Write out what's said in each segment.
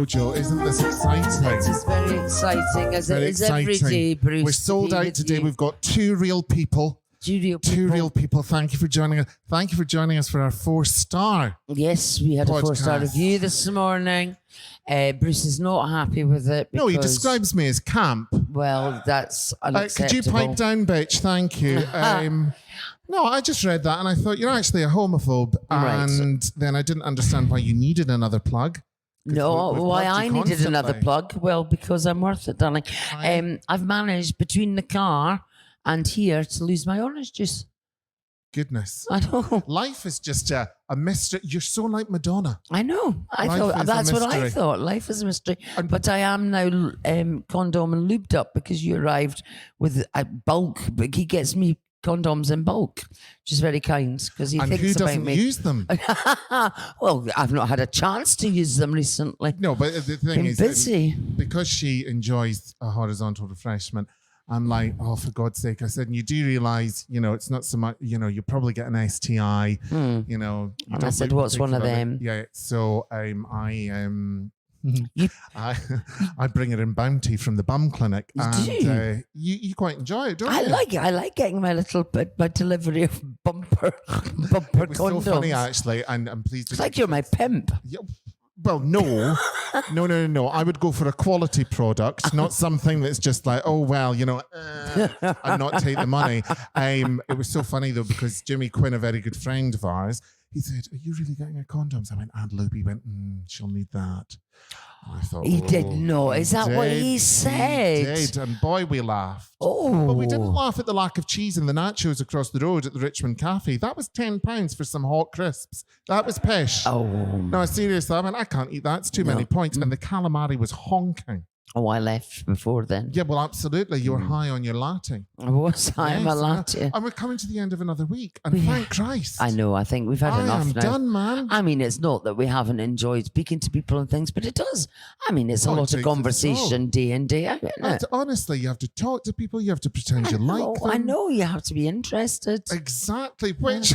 Jojo. Isn't this exciting? It is very exciting, as it is every day, Bruce. We're sold out today. We've got two real people. Two real people. Thank you for joining us. Thank you for joining us for our 4-star. Yes, we had podcast. a 4-star review this morning. Bruce is not happy with it. No, he describes me as camp. Well, that's unacceptable. Could you pipe down, bitch? Thank you. No, I just read that and I thought, you're actually a homophobe. Right. And then I didn't understand why you needed another plug. No, why I needed another plug? Well, because I'm worth it, darling. I've managed between the car and here to lose my orange juice. Goodness. I know. Life is just a mystery. You're so like Madonna. I know. I thought that's what I thought. Life is a mystery. But I am now condom and lubed up because you arrived with a bulk. But he gets me condoms in bulk, which is very kind because he thinks about me. And who doesn't use them? Well, I've not had a chance to use them recently. No, but the thing is, busy. Because she enjoys a horizontal refreshment, I'm like, oh, for God's sake. I said, and you do realise, it's not so much, you probably get an STI, And I said, what's one of them? Yeah, so I bring it in bounty from the bum clinic. And you quite enjoy it, don't you? I like it. I like getting my little my delivery of bumper it was condoms. so funny, actually, and I'm pleased. It's like you're my pimp. Yeah. Well, no. I would go for a quality product, not something that's just like, oh, well, and not take the money. It was so funny, though, because Jimmy Quinn, a very good friend of ours, he said, are you really getting her condoms? I went, and Luby went, she'll need that. And I thought, he did not. Is that what he said? He did, and boy, we laughed. Oh. But we didn't laugh at the lack of cheese in the nachos across the road at the Richmond Cafe. That was £10 for some hot crisps. That was pish. Oh. No, seriously, I mean, I can't eat that. It's too many points. And the calamari was honking. Oh, I left before then. Yeah, well, absolutely. You were high on your latte. I was high on my latte. And we're coming to the end of another week. And thank Christ. I know. I think we've had enough now. I am done, man. I mean, it's not that we haven't enjoyed speaking to people and things, but it does. I mean, it's a lot of conversation day in, day out, isn't it? Honestly, you have to talk to people. You have to pretend you like them. I know. You have to be interested. Exactly. Which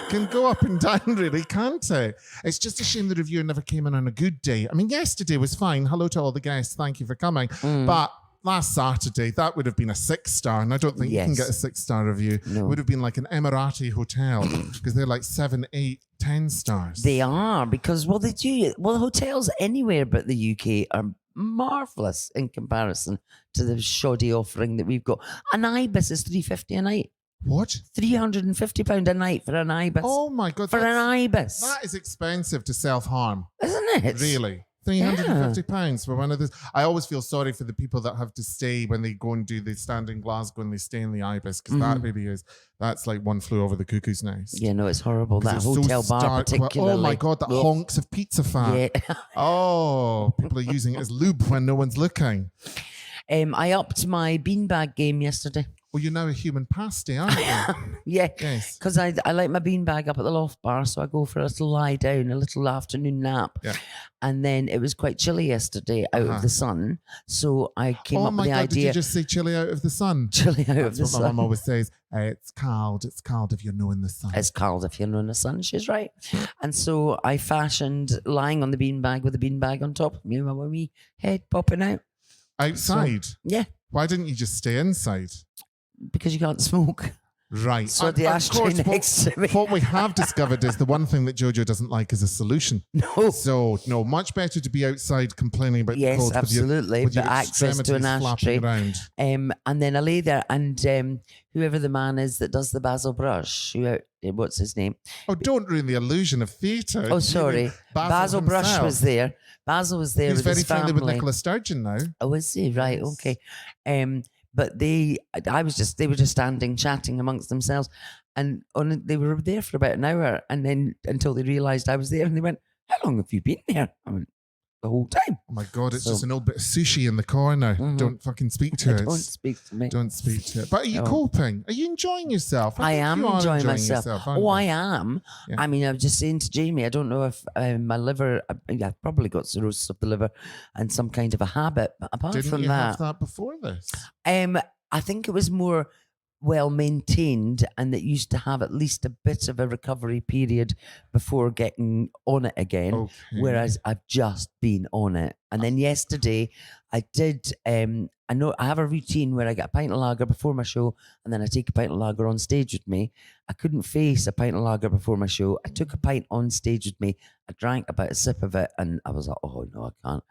can go up and down, really, can't it? It's just a shame the reviewer never came in on a good day. I mean, yesterday was fine. Hello to all the guests. Thank you for coming. But last Saturday, that would have been a 6-star. And I don't think you can get a 6-star review. No. It would have been like an Emirati hotel because they're like 7, 8, 10 stars. They are because, they do. Well, hotels anywhere but the UK are marvellous in comparison to the shoddy offering that we've got. An ibis is $350 a night. What? £350 a night for an ibis. Oh my God. For an ibis. That is expensive to self-harm. Isn't it? Really? £350 for one of those. I always feel sorry for the people that have to stay when they go and do the stand in Glasgow and they stay in the ibis because that really that's like one flew over the cuckoo's nest. Yeah, no, it's horrible. That hotel bar particularly. Oh my God, that honks of pizza fat. Yeah. Oh, people are using it as lube when no one's looking. I upped my beanbag game yesterday. Well, you're now a human pasty, aren't you? Yeah, yes. Because I like my beanbag up at the loft bar, so I go for a little lie down, a little afternoon nap. Yeah. And then it was quite chilly yesterday out of the sun, so I came up with the idea. Oh my God, did you just say chilly out of the sun? Chilly out of the sun. That's what my mum always says. It's cold if you're not in the sun. It's cold if you're not in the sun. She's right. And so I fashioned lying on the beanbag with the beanbag on top of me, my wee head popping out. Outside? So, yeah. Why didn't you just stay inside? Because you can't smoke. Right. So the ashtray next to me. What we have discovered is the one thing that Jojo doesn't like is a solution. No. So, no, much better to be outside complaining about the cold. Yes, absolutely. With your access to an ashtray. And then I lay there and whoever the man is that does the Basil Brush, what's his name? Oh, don't ruin the illusion of theatre. Oh, sorry. Basil Brush was there. Basil was there with his family. He's very friendly with Nicola Sturgeon now. Oh, is he? Right, okay. But they were just standing chatting amongst themselves, and they were there for about an hour, and then until they realised I was there, and they went, "How long have you been there?" I went, "The whole time." Oh my God, it's just an old bit of sushi in the corner. Don't fucking speak to it. Don't speak to me. Don't speak to it. But are you coping? Are you enjoying yourself? I am enjoying myself. I am. Yeah. I mean, I was just saying to Jamie, I don't know if my liver, I've probably got cirrhosis of the liver and some kind of a habit. But apart from that. Didn't you have that before this? I think it was more well maintained and that used to have at least a bit of a recovery period before getting on it again. Okay. Whereas I've just been on it. And then yesterday I did, I know I have a routine where I get a pint of lager before my show and then I take a pint of lager on stage with me. I couldn't face a pint of lager before my show. I took a pint on stage with me. I drank about a sip of it and I was like, oh no, I can't.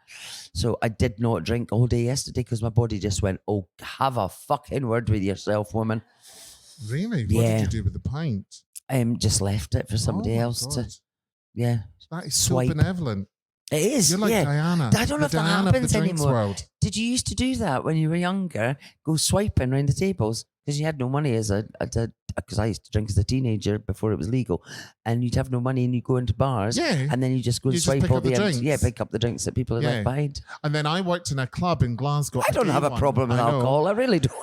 So I did not drink all day yesterday because my body just went, oh, have a fucking word with yourself, woman. Really? What Yeah. did you do with the pint? Just left it for somebody Oh my else to, God. yeah. That is Swipe. so benevolent. It is, You're like yeah. Diana. I don't know if that Diana of happens the drinks anymore. world. Did you used to do that when you were younger? Go swiping around the tables because you had no money because I used to drink as a teenager before it was legal, and you'd have no money and you go into bars, Yeah. and then you just go You and just swipe pick all up the the drinks. pick up the drinks that people had Yeah. left behind. And then I worked in a club in Glasgow. I don't have a Day problem with one. I know. alcohol. I really don't.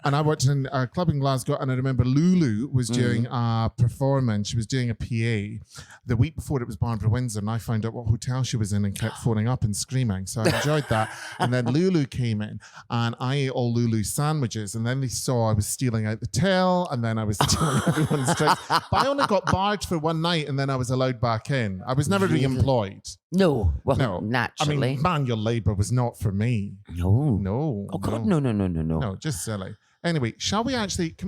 And I worked in a club in Glasgow, and I remember Lulu was doing a performance. She was doing a PA. The week before, it was Barbara Windsor, and I found out what hotel she was in and kept phoning up and screaming. So I enjoyed that. And then Lulu came in, and I ate all Lulu's sandwiches. And then they saw I was stealing out the till, and then I was stealing everyone's drinks. But I only got barred for one night, and then I was allowed back in. I was never Really? re-employed. No, well, No. I naturally. mean, manual labour was not for me. no. No. Oh God, no. no. No, just silly. Anyway, can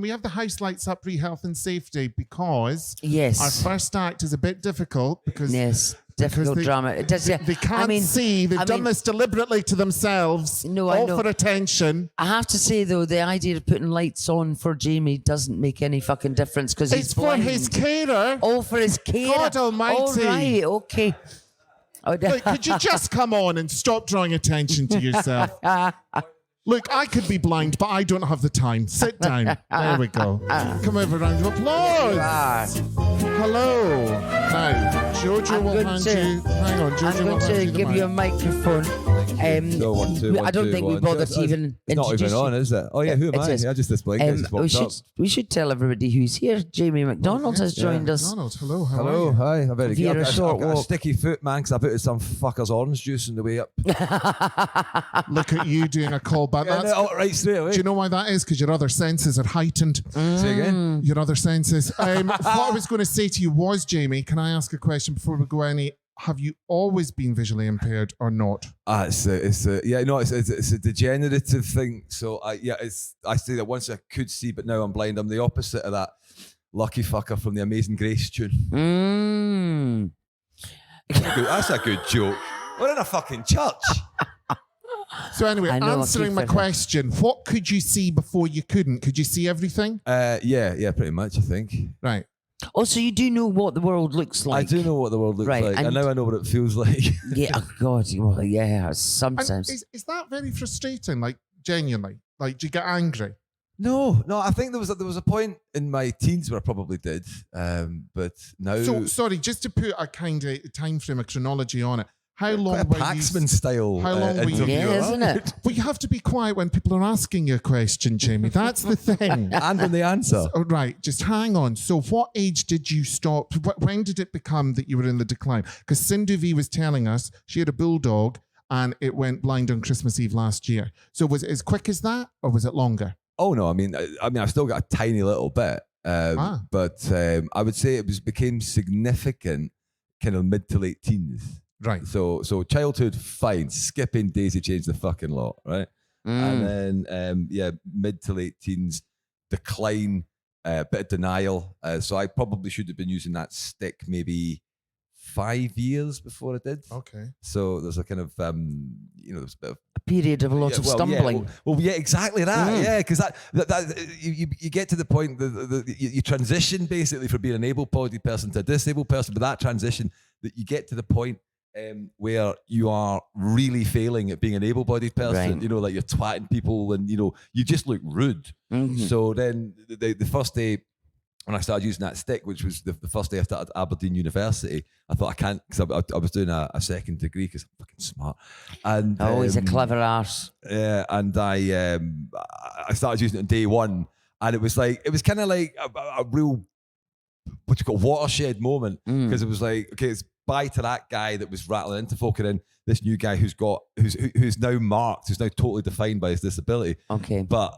we have the house lights up, re-health and safety? Because Yes. our first act is a bit difficult because Yes. Difficult they- drama. It does. Yeah. they can't see. They've I done mean- this deliberately to themselves. No, I all know. for attention. I have to say though, the idea of putting lights on for Jamie doesn't make any fucking difference because he's It's for blind. his carer. All for his care. God almighty. All right. Okay. Oh, Look, could you just come on and stop drawing attention to yourself? Look, I could be blind, but I don't have the time. Sit down. There we go. Come over, round of applause. Hello. Now, Jojo I'm will going hand to- you. Hang on, Jojo I'm will going hand to you the give you a mic. microphone. No, one, two, I one, don't two, think we one, bothered two. to even It's not introduce even on, you. is it? Oh yeah, who am It I? is. I just displayed. I just walked up. We should tell everybody who's here. Jamie McDonald has joined us. McDonald, hello. How Hello, are you? hi. I'm very Via good. a short I've got a walk. sticky foot, man, because I put some fucker's orange juice on the way up. Look at you doing a call back. Yeah, That's, no, right straight away. do you know why that is? Because your other senses are heightened. Say again? Your other senses. What I was going to say to you was, Jamie, can I ask a question before we go any? Have you always been visually impaired or not? It's a degenerative thing. So I say that once I could see, but now I'm blind. I'm the opposite of that lucky fucker from the Amazing Grace tune. Mm. That's a good joke. We're in a fucking church. So anyway, I know, answering I my keep question, what could you see before you couldn't? Could you see everything? Yeah, pretty much. I think. Right. Oh, so you do know what the world looks like? I do know what the world looks Right, like, and and- now I know what it feels like. Yeah. Oh God. Well, yeah. And Sometimes. is that very frustrating? Like, genuinely? Like, do you get angry? No, I think there was a point in my teens where I probably did, but now So, sorry, just to put a kind of time frame, a chronology on it. How long quite a were Paxman you? style. How long were you- interview, Yeah, huh? isn't it? Well, you have to be quiet when people are asking you a question, Jamie. That's the thing. And when the answer. Oh, right, just hang on. So, what age did you stop? When did it become that you were in the decline? Because Sindhu V was telling us she had a bulldog and it went blind on Christmas Eve last year. So, was it as quick as that, or was it longer? Oh no, I mean, I've still got a tiny little bit, but I would say it became significant, kind of mid to late teens. Right. So childhood, fine. Skipping Daisy changed the fucking lot, right? And then mid to late teens, decline, bit of denial. So I probably should have been using that stick maybe 5 years before I did. Okay. So there's a kind of there's a bit of A period of a lot of stumbling. Yeah, exactly that. Yeah, because that you get to the point that you transition basically from being an able-bodied person to a disabled person, but that transition that you get to the point where you are really failing at being an able-bodied person. Right. You know, like you're twatting people, and you just look rude. Mhm. So then the first day when I started using that stick, which was the first day I started at Aberdeen University, I thought I can't, because I was doing a second degree because I'm fucking smart. And Oh, he's a clever arse. yeah, and I started using it on day one, and it was kind of like a real watershed moment, because it was like, okay, it's bye to that guy that was rattling into folk, and then this new guy who's now marked, who's now totally defined by his disability. Okay. But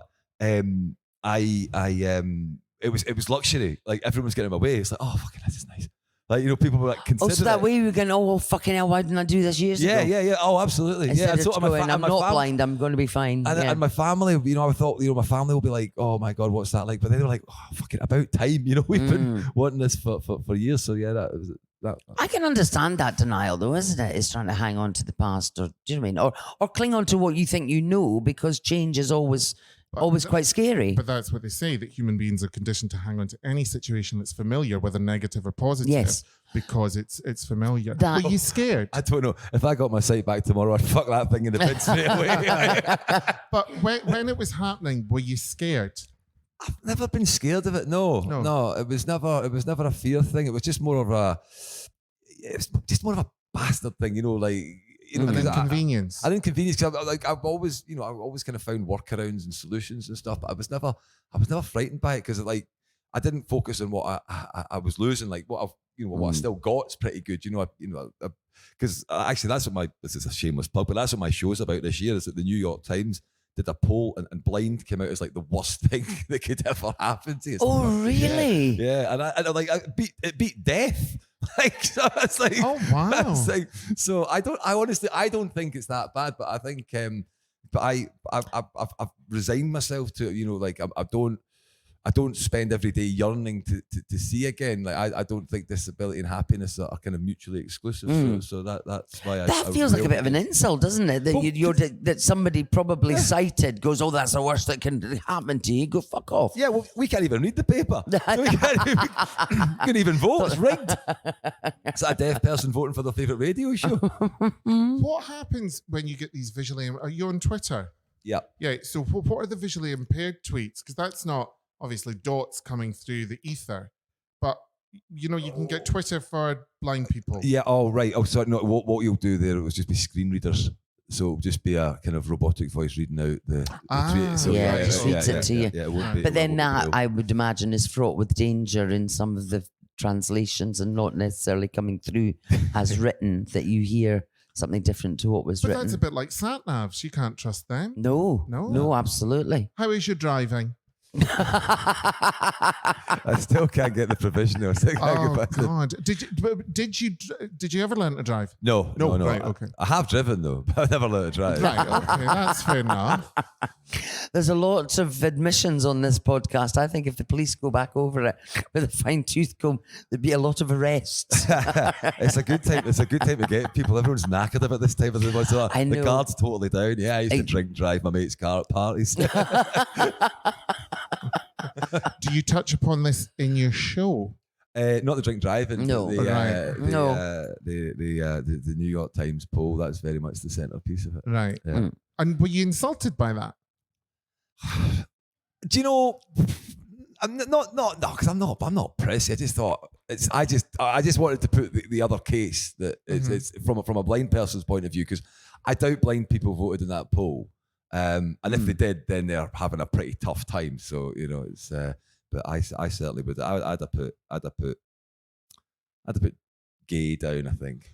it was luxury. Like everyone was getting in my way. It's like, oh fucking, this is nice. Like, you know, people were like Oh, considerate. so that way you were going, oh, well, fucking hell, why didn't I do this years ago? Yeah. Oh, absolutely. Instead Yeah. of going, I'm not blind, I'm going to be fine. And my family, you know, I thought, you know, my family will be like, oh my God, what's that like? But they were like, oh, fucking about time. You know, we've been wanting this for years. So yeah, that was that. I can understand that denial, though, isn't it? It's trying to hang on to the past, or do you know what I mean? Or cling on to what you think you know, because change is always quite scary. But that's what they say, that human beings are conditioned to hang on to any situation that's familiar, whether negative or positive, Yes. because it's familiar. That- Were you scared? I don't know. If I got my sight back tomorrow, I'd fuck that thing in the bin straight away. But when it was happening, were you scared? I've never been scared of it. No. It was never a fear thing. It was just more of a bastard thing, you know, like, you know, An 'cause inconvenience. An inconvenience, because I've always kind of found workarounds and solutions and stuff, but I was never frightened by it, because like I didn't focus on what I was losing, like what I still got's pretty good, because actually this is a shameless plug, but that's what my show's about this year, is that the New York Times did a poll, and blind came out as like the worst thing that could ever happen to you. Oh, really? Yeah, and it beat death. Like, so it's like, Oh, wow. it's like, so I don't think it's that bad, but I think, but I've resigned myself to, you know, like I don't spend every day yearning to see again. Like I don't think disability and happiness are kind of mutually exclusive. So that's why That feels like a bit of an insult, doesn't it? That that somebody probably cited goes, oh, that's the worst that can happen to you. Go fuck off. Yeah, well, we can't even read the paper. We can't even vote. It's rigged. Is that a deaf person voting for their favourite radio show? What happens when you get these visually? Are you on Twitter? Yeah. Yeah. So what are the visually impaired tweets? Because that's not obviously dots coming through the ether, but you know, you can get Twitter for blind people. Yeah. Oh, right. Oh, sorry. No, what you'll do there, it will just be screen readers. So it'll just be a kind of robotic voice reading out the tweet. So yeah, it just reads it to you. Yeah, it won't be, but then that, I would imagine, is fraught with danger in some of the translations, and not necessarily coming through as written, that you hear something different to what was But written. that's a bit like sat navs. You can't trust them. No, absolutely. How is your driving? I still can't get the provisional. I still can't Oh get back to God! Did you ever learn to drive? No. Right, okay. I have driven though, but I've never learned to drive. Right, okay, that's fair enough. There's a lot of admissions on this podcast. I think if the police go back over it with a fine tooth comb, there'd be a lot of arrests. It's a good time. It's a good time to get people. Everyone's knackered about this time of the month. So I know. The guard's totally down. Yeah, I used to drink and drive my mate's car at parties. Do you touch upon this in your show? Not the drink driving. No. Right. The New York Times poll. That's very much the centerpiece of it. Right. Yeah. And were you insulted by that? Do you know? I'm not because I'm not pressy. I just thought I just wanted to put the other case that it's from a blind person's point of view, because I doubt blind people voted in that poll. And if they did, then they're having a pretty tough time. So, you know, it's but I certainly would. I'd have put gay down, I think.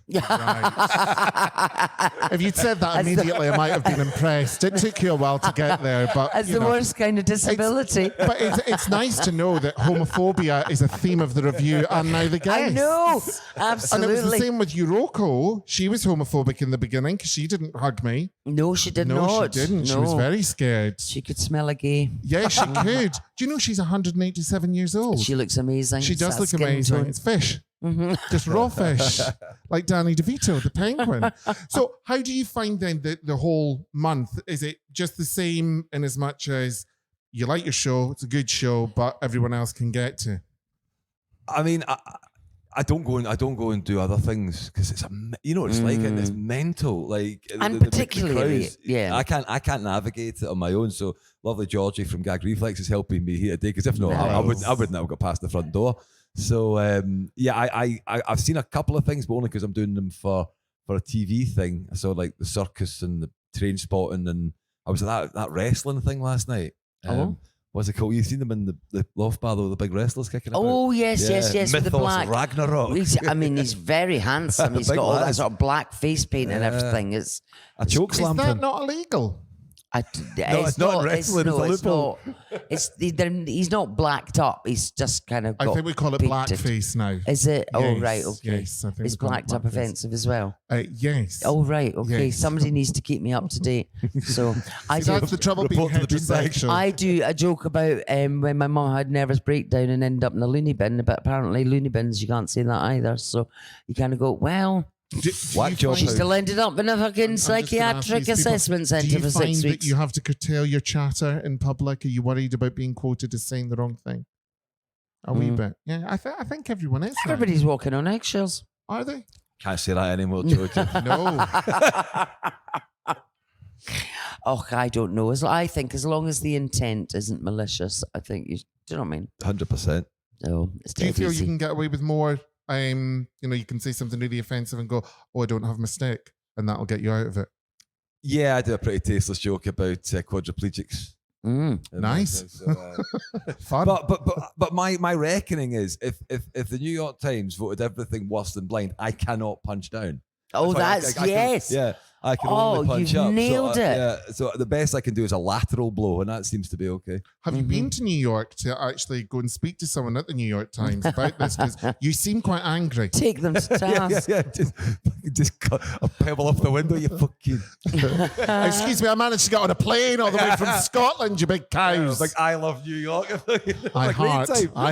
If you'd said that immediately, I might have been impressed. It took you a while to get there, but That's the worst kind of disability. But it's nice to know that homophobia is a theme of the review and now the guest. I know, And absolutely. it was the same with Yuroko. She was homophobic in the beginning because she didn't hug me. No, she did No, not. she didn't. She was No. very scared. She could smell a gay. Yeah, she could. Do you know she's 187 years old? She looks amazing. She does That look skin amazing. tone. It's fish. Just raw fish, like Danny DeVito, the penguin. So how do you find then the whole month? Is it just the same in as much as you like your show, it's a good show, but everyone else can get to? I mean, I don't go and do other things because it's it's like, and it's mental. Like, And particularly, crowds, yeah. I can't navigate it on my own. So lovely Georgie from Gag Reflex is helping me here today, because if not, I wouldn't have got past the front door. So I've seen a couple of things, but only because I'm doing them for a TV thing. I saw like the circus and the train spotting, and I was at that wrestling thing last night. What's it called? You've seen them in the loft bar, though, the big wrestlers kicking about. Oh, yes, yes, with the Mythos black. Ragnarok. He's very handsome. He's Big got all that lad. sort of black face paint and everything. It's A choke Is slam that thing. not illegal? it's not wrestling, it's a loophole. He's not blacked up. He's just kind of. I think we call it painted. blackface now. Is it? Oh, Yes, right. Okay. yes, I think Is we call it blacked up blackface. offensive as well? Yes. Oh, right. Okay. Yes. Somebody needs to keep me up to date. So I See, do. that's the trouble being Report to the beanbag. heterosexual. I do a joke about when my mum had nervous breakdown and ended up in the loony bin, but apparently loony bins you can't say that either. So you kind of go, well, Whack job. she still ended up in a fucking just gonna ask psychiatric these people, assessment Do centre you for find 6 that weeks. you have to curtail your chatter in public? Are you worried about being quoted as saying the wrong thing? A wee bit. Yeah, I think everyone is. now. Everybody's walking on eggshells. Are they? Can't say that anymore, Jojo. No. Oh, I don't know. I think as long as the intent isn't malicious, I think you. Do you know what I mean? 100%. No, it's Do you dead feel easy. you can get away with more? You can say something really offensive and go, "Oh, I don't have a mistake," and that'll get you out of it. Yeah, I do a pretty tasteless joke about quadriplegics. Nice. So, Fun. but my reckoning is if the New York Times voted everything worse than blind, I cannot punch down. Oh, That's that's why I can- yes. Yeah, I can Oh, only punch you've up. nailed it. Yeah, so the best I can do is a lateral blow, and that seems to be okay. Have you been to New York to actually go and speak to someone at the New York Times about this? Because you seem quite angry. Take them to task. Yeah. Just cut a pebble off the window. You fucking. Excuse me, I managed to get on a plane all the way from Scotland, you big cows. Like I love New York. I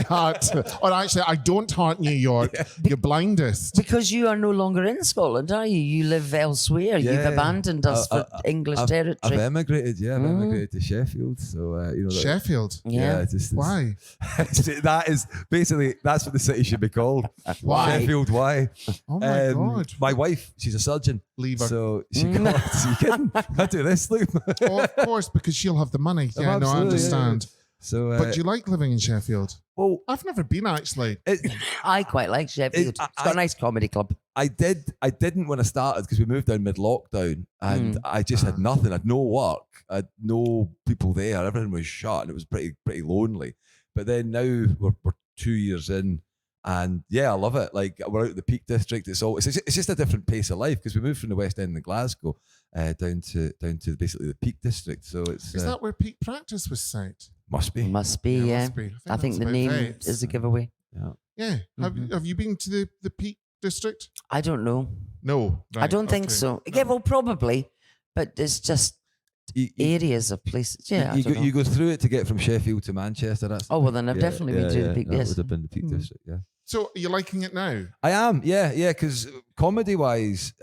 heart. Or actually, I don't heart New York. You're blindest. Because you are no longer in Scotland, are you? You live elsewhere. You've Yeah. abandoned us for English I've territory. emigrated. Yeah, I've emigrated to Sheffield. So that- Sheffield. Yeah. just Why? that is basically that's what the city should be called. Why? Sheffield? Why? Oh my God. My wife, she's a surgeon. Leave her. So she got. So you kidding? I do this, look. Oh, of course, because she'll have the money. Yeah, no, I Absolutely, understand. So, But do you like living in Sheffield? well, I've never been actually. I quite like Sheffield. It's got a nice comedy club. I didn't when I started because we moved down mid-lockdown and I just had nothing. I had no work. I had no people there. Everything was shut and it was pretty lonely. But then now we're 2 years in and yeah, I love it. Like we're out of the Peak District. It's just a different pace of life because we moved from the West End of Glasgow down to basically the Peak District. So it's Is that where peak practice was set? must be. Must be, Yeah, yeah. must be. I think that's the about name vapes. is a giveaway. Yeah. Yeah. Have you been to the Peak District? I don't know. No. I Right, don't think okay. so. No. Yeah, well, probably. But it's just You, areas of places. Yeah, I don't know. you go through it to get from Sheffield to Manchester. That's Oh, well, then I've definitely been through the Peak That District. would have been the Peak District, yeah. So are you liking it now? I am, yeah, because comedy wise,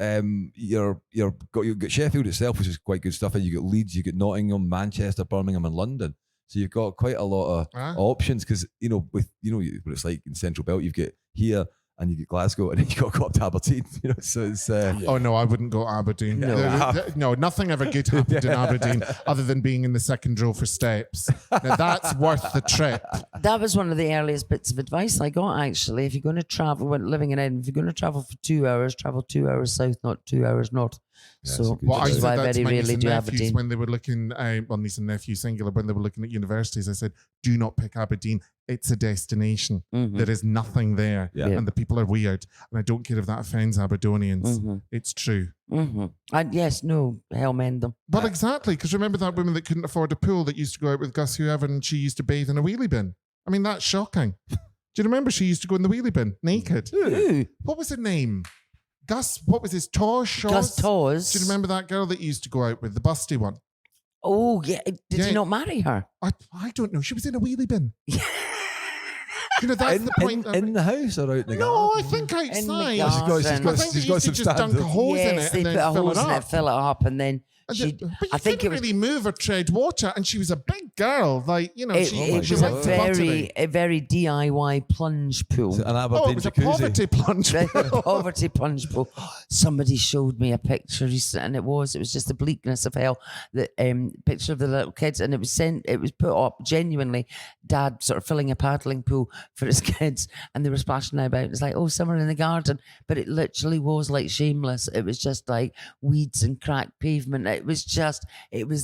you've got Sheffield itself, which is quite good stuff, and you got Leeds, you got Nottingham, Manchester, Birmingham, and London. So you've got quite a lot of options because with what it's like in Central Belt, you've got here and you get Glasgow, and then you got to go up to Aberdeen. So it's Oh no, I wouldn't go to Aberdeen. No, nothing ever good happened in Aberdeen other than being in the second row for steps. Now that's worth the trip. That was one of the earliest bits of advice I got, actually. If you're going to travel, when living in Edinburgh, if you're going to travel for 2 hours, travel 2 hours south, not 2 hours north. Yeah, So, well, I which is said why I that to very my niece rarely and do nephews Aberdeen. when they were looking, well, niece and nephew singular, when they were looking at universities. I said, do not pick Aberdeen. It's a destination. Mhm. There is nothing there. Yeah. And the people are weird. And I don't care if that offends Aberdonians. Mhm. It's true. Mm-hmm. And yes, no, hell mend them. Well, exactly. Because remember that woman that couldn't afford a pool that used to go out with Gus whoever and she used to bathe in a wheelie bin? I mean, that's shocking. Do you remember she used to go in the wheelie bin naked? Ooh, What was her name? Gus, what was his? Tosh? Gus Tawes. Do you remember that girl that you used to go out with, the busty one? Oh, yeah. Did Yeah. he not marry her? I don't know. She was in a wheelie bin. You know, that's in, the point. in the house or out in the No, I garden? think outside. garden. She's got I think she's they got used to some just dunk a standards. hose in Yes, it they and put then a fill hose it in up. it, fill it up, and then But she. you I think couldn't it was. really move or tread water, and she was a big girl. Like, you know, It, she it she was liked the a very DIY plunge pool. Is it an Oh, Aberdeen it was a jacuzzi? poverty plunge. Poverty plunge pool. Somebody showed me a picture, and it was just the bleakness of hell. The picture of the little kids, and it was put up genuinely. Dad sort of filling a paddling pool for his kids, and they were splashing about. It's like, oh, somewhere in the garden, but it literally was like Shameless. It was just like weeds and cracked pavement. It was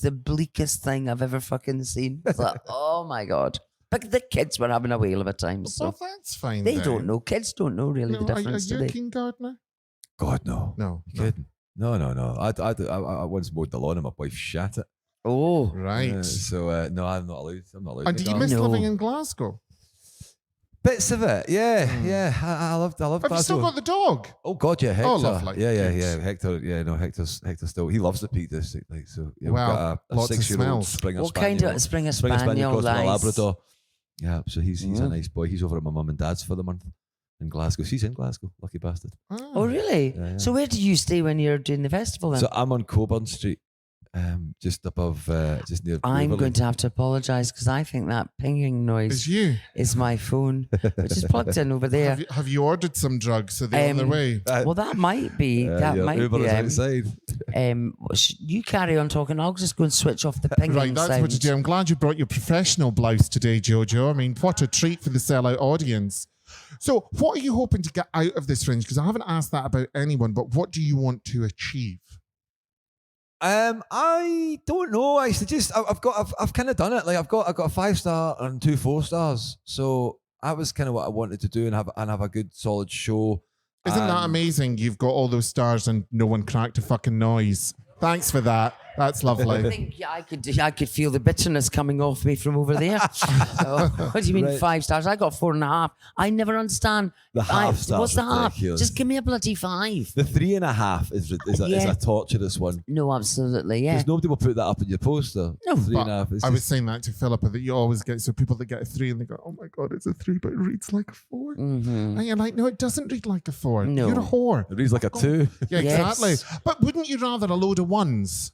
the bleakest thing I've ever fucking seen. It's like, oh my god. But the kids were having a whale of a time, so Well, that's fine. they then. don't know. Kids don't know really No, the difference, are you do a they? keen gardener? God, no. No. You kidding? No. I once mowed the lawn and my wife shat it. Oh, Right. So no, I'm not allowed. I'm not allowed. And do you miss No. living in Glasgow? Bits of it? Yeah. I loved. Have you Glasgow. still got the dog? Oh God, yeah, Hector. lovely. Yeah. Good. Hector, yeah, no, Hector's still. He loves the Peak District, like so. Yeah, Wow, we've got a lots of 6-year-old smells. Springer what Spaniel. kind of Springer Springer Spaniel Spaniel? crossed with a Nice. Labrador. Yeah, so he's a nice boy. He's over at my mum and dad's for the month in Glasgow. She's in Glasgow, lucky bastard. Oh, really? Yeah. So where did you stay when you were doing the festival then? So I'm on Coburn Street, just above, just near. I'm Waverley. going to have to apologise because I think that pinging It's noise you. is my phone, which is plugged in over there. Have you ordered some drugs? So they're on their way. Well, that might be. That your might Uber be. is outside. You carry on talking. I'll just go and switch off the pinging Right, that's sound. what you do. I'm glad you brought your professional blouse today, Jojo. I mean, what a treat for the sellout audience. So, what are you hoping to get out of this Fringe? Because I haven't asked that about anyone, but what do you want to achieve? I don't know. I've kind of done it. Like I've got a 5-star and 2 4-stars. So that was kind of what I wanted to do and have a good solid show. Isn't that amazing? You've got all those stars and no one cracked a fucking noise. Thanks for that. That's I lovely. think I could feel the bitterness coming off me from over there. So, what do you mean Right. 5 stars? I got 4.5. I never understand. The half star's What's the half? ridiculous. Just give me a bloody 5. The 3.5 is Yeah. a torturous one. No, absolutely, yeah. Because nobody will put that up in your poster. No. 3.5. I was saying that to Philippa that you always get so people that get a 3 and they go, oh my God, it's a 3, but it reads like a 4. Mm-hmm. And you're like, no, it doesn't read like a 4. No. You're a whore. It reads like a 2. Yeah, Yes. exactly. But wouldn't you rather a load of 1s?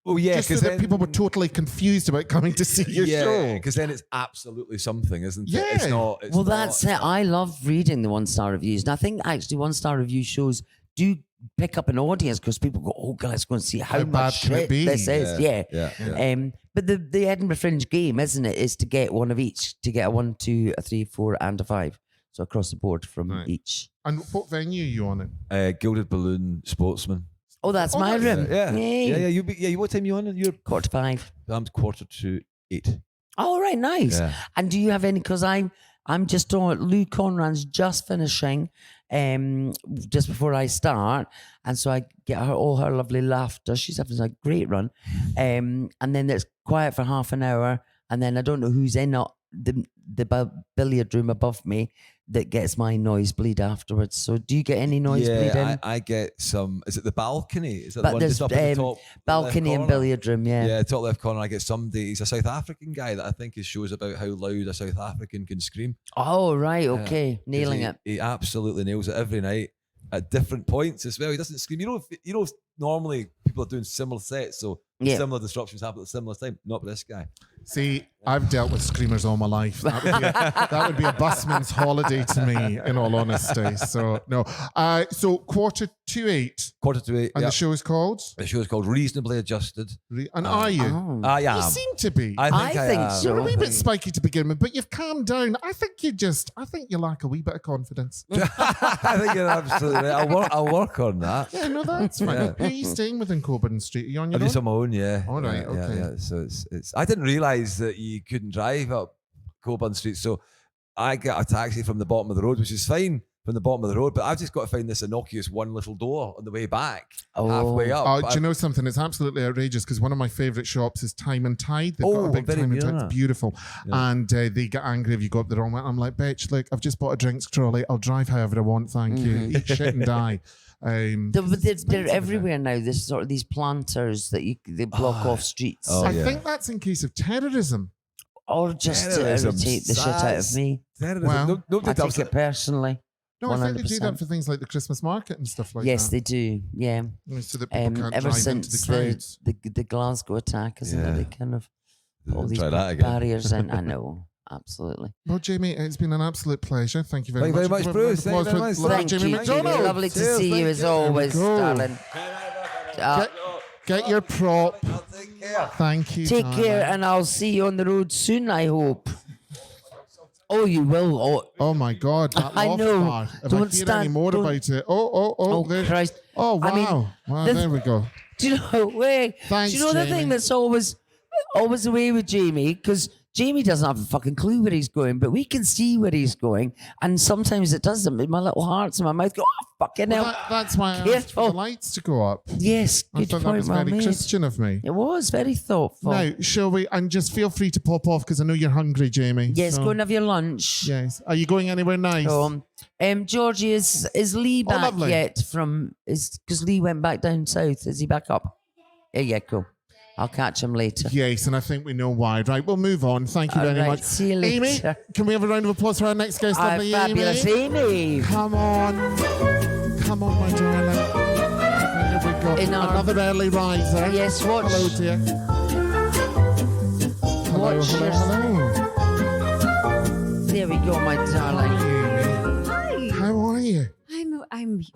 Oh yeah, Just so that people were totally confused about coming to see your show. because then it's absolutely something, isn't it? Yeah. It's not. Well, that's it. I love reading the 1-star reviews. And I think actually 1-star review shows do pick up an audience because people go, oh, God, let's go and see how bad much can it shit be? this is. Yeah. Yeah. But the Edinburgh Fringe game, isn't it, is to get one of each, to get a 1, 2, a 3, 4, and a 5. So across the board from Right. each. And what venue are you on it? Gilded Balloon Sportsman. Oh, that's Oh, my that's- room. Yeah. Yay. You what time you on? You're 4:45. I'm 7:45. Oh, right, nice. Yeah. And do you have any? Because I'm just on. Lou Conran's just finishing, just before I start, and so I get all her lovely laughter. She's having a great run, and then it's quiet for half an hour, and then I don't know who's in the billiard room above me that gets my nosebleed afterwards. So do you get any nosebleed in? Yeah, I get some. Is it the balcony? Is that But the one there's, just up at the top? balcony left and corner? billiard room, Yeah, top left corner. I get somebody. He's a South African guy that I think his show's about how loud a South African can scream. Oh, right, okay, nailing it. He absolutely nails it every night at different points as well. He doesn't scream. You know, normally people are doing similar sets, so Yeah. similar disruptions happen at a similar time. Not with this guy. See, I've dealt with screamers all my life. That would be a busman's holiday to me, in all honesty. So, no. So, 7:45. 7:45. And Yeah. the show is called? The show is called Reasonably Adjusted. And are you? Oh. I You am. seem to be. I think am. so. You're a wee bit spiky to begin with, but you've calmed down. I think you lack a wee bit of confidence. I think you're absolutely right. I'll work on that. Yeah, no, that's fine. Yeah. Who are you staying with in Coburn Street? Are you on your I'm own? just on my own, yeah. All right, Yeah, okay. Yeah. So it's. I didn't realise that you couldn't drive up Coburn Street, so I get a taxi from the bottom of the road, which is fine from the bottom of the road, but I've just got to find this innocuous one little door on the way back, halfway up. Oh, do you know something? It's absolutely outrageous because one of my favourite shops is Time and Tide. They've got Oh, a big very Time and good, Tide. It's beautiful. Yeah. And they get angry if you go up the wrong way. I'm like, bitch, look, I've just bought a drinks trolley. I'll drive however I want, thank you. Eat shit and die. But they're everywhere now. There's sort of these planters that they block off streets. Oh, I yeah. think that's in case of terrorism. Or just to Terrorism. irritate the shit out of me. Well, Nobody I does take it it. personally. No, I think they do that 100%. for things like the Christmas market and stuff like Yes, that. they do. Yeah. So that people can't Ever drive into the since crowds. the Glasgow attack, isn't Yeah. it? They kind of put all these Try that again. barriers in. I know, absolutely. Well, Jamie, it's been an absolute pleasure. Thank you very Thank you much. very much, Bruce. Thank you very much. Lord Thank Jamie you. McDonald. Lovely to Cheers, see you thank as you. always, There we go. darling. Get your prop. Take care. Thank you. Take darling. care, and I'll see you on the road soon, I hope. Oh, you will. Oh, Oh my God, that I loft know. bar. If I Don't hear any stand- more don't- about it. oh, Oh, there. Christ. Oh, wow. I mean, Wow, the- there we go. Do you know? Wait. Thanks, do you know the Jamie. thing that's always away with Jamie? Because Jamie doesn't have a fucking clue where he's going, but we can see where he's going. And sometimes it does something. My little hearts in my mouth go, oh, fucking hell. That's why I asked for Careful. the lights to go up. Yes, I good thought that point, was well very made. Christian of me. It was very thoughtful. Now, shall we? And just feel free to pop off because I know you're hungry, Jamie. Yes, so- go and have your lunch. Yes. Are you going anywhere nice? Georgie, is Lee back lovely. yet because Lee went back down south? Is he back up? Yeah, cool. I'll catch him later. Yes, and I think we know why. Right, we'll move on. Thank you All very right, much. see you Amy, later. can we have a round of applause for our next guest, Our lovely fabulous Amy. Come on. Come on, my darling. Here we go. In our- Another early riser. Yes, watch. Hello, dear. Hello, Watch hello, your- hello. There we go, my darling. Hi, Amy. Hi. How are you?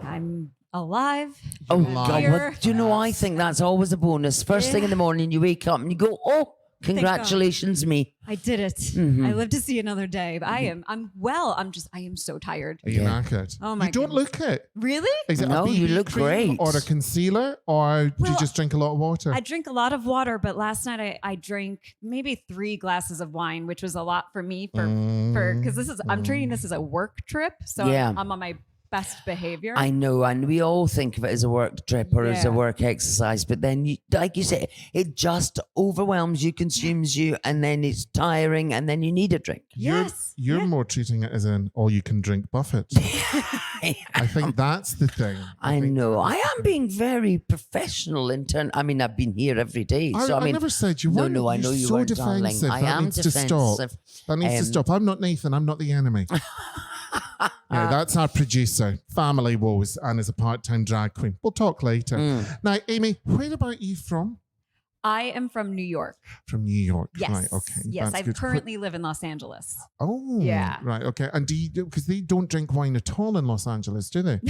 I'm alive. Oh, Alive. God. Here. Well, do you know, I think that's always a bonus. First thing in the morning, you wake up and you go, oh, congratulations, me. I did it. Mm-hmm. I live to see another day. But I'm well. I am so tired. Are you Yeah. knackered? Oh, my You don't goodness. look it. Really? Is it No, a BB you look cream great. or a concealer, or do you Well, just drink a lot of water? I drink a lot of water, but last night I drank maybe 3 glasses of wine, which was a lot for me for because I'm treating this as a work trip, so Yeah. I'm on my best behavior. I know, and we all think of it as a work trip or as a Yeah. work exercise, but then, like you say, it just overwhelms you, consumes you, and then it's tiring, and then you need a drink. Yes. You're Yeah. more treating it as an all you can drink buffet. I think that's the thing. I think- know. I am being very professional in turn. I mean, I've been here every day, so I I mean, never said you no, weren't. no, I know You're you so weren't, darling. defensive. I That am needs to stop. defensive. That needs to stop. I'm not Nathan. I'm not the enemy. Yeah, that's our producer, Family Woes, and is a part-time drag queen. We'll talk later. Now, Amy, where about you from? I am from New York. From New York. Yes. Right, okay. Yes, that's I good. currently live in Los Angeles. Oh, Yeah. Right, okay. And do you, because they don't drink wine at all in Los Angeles, do they?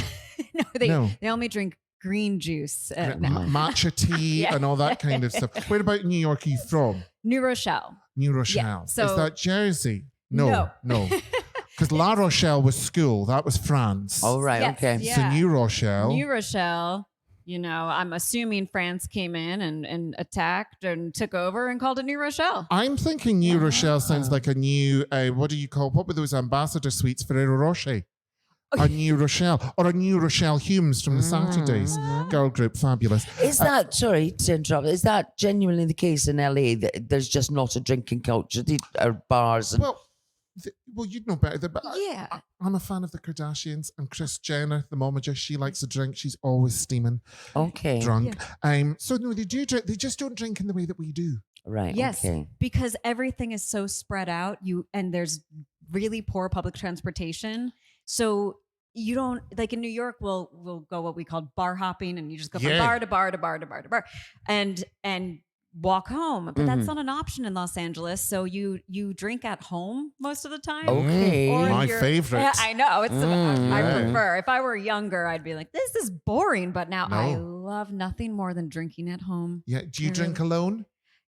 No, No. they only drink green juice. No. Matcha tea Yeah. and all that kind of stuff. Where about New York are you from? New Rochelle. New Rochelle. so- Is that Jersey? No. No. Because La Rochelle was school. That was France. Oh, right, Yes, okay. yeah. So New Rochelle. New Rochelle, I'm assuming France came in and attacked and took over and called it New Rochelle. I'm thinking New Rochelle sounds like a new, what were those ambassador suites for Ferrero Rocher? A New Rochelle or a New Rochelle Humes from the Saturdays. Girl group, fabulous. Is that, sorry to interrupt, is that genuinely the case in LA that there's just not a drinking culture or bars? And, Well, you'd know better. But Yeah. I'm a fan of the Kardashians and Kris Jenner, the momager. She likes a drink. She's always steaming, okay. drunk. So no, they do drink. They just don't drink in the way that we do. Right, Yes, okay. because everything is so spread out. And there's really poor public transportation. So you don't like in New York. We'll go what we call bar hopping, and you just go from Yeah. bar to bar to bar to bar to bar, and walk home. But that's not an option in Los Angeles. So you drink at home most of the time. Okay. Or My you're- favorite. Yeah, I know. It's I yeah. prefer. If I were younger, I'd be like, this is boring. But now I No. love nothing more than drinking at home. Yeah. Do you I drink really- alone?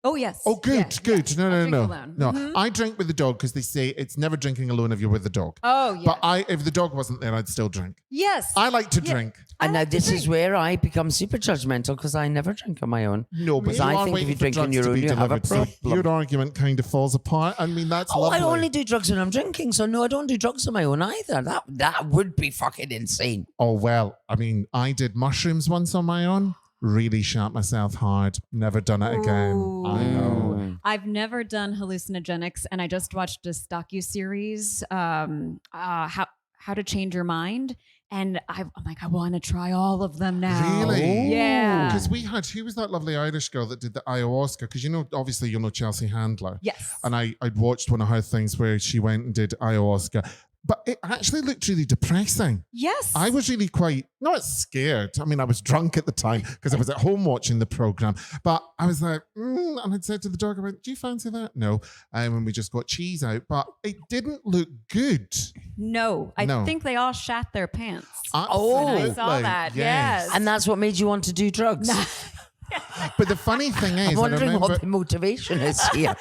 Oh yes. Oh, good, Yeah, good. yeah. I drink No. alone. No, Mhm. I drink with the dog because they say it's never drinking alone if you're with the dog. Oh yeah. But if the dog wasn't there, I'd still drink. yes. I like to Yeah. drink. And now like to this is drink. where I become super judgmental because I never drink on my own. No, but Because you I are think if waiting you for drink on drugs your to own, be you have a delivered, so problem. your argument kind of falls apart. I mean, that's Oh, lovely. I only do drugs when I'm drinking, so no, I don't do drugs on my own either. That would be fucking insane. Oh, well, I mean, I did mushrooms once on my own. Really shot myself hard. Never done it again. I know. I've never done hallucinogenics, and I just watched this docu-series, How to Change Your Mind, and I'm like, I want to try all of them now. Really? Yeah. Because who was that lovely Irish girl that did the ayahuasca? Because obviously you'll know Chelsea Handler. Yes. And I'd watched one of her things where she went and did ayahuasca. But it actually looked really depressing. Yes. I was really not scared. I mean, I was drunk at the time because I was at home watching the program. But I was like, and I'd said to the dog, I went, do you fancy that? No. And we just got cheese out. But it didn't look good. No, I No. think they all shat their pants. Oh. I saw that. Yes. And that's what made you want to do drugs. But the funny thing is, I'm I wondering remember, what the motivation is here.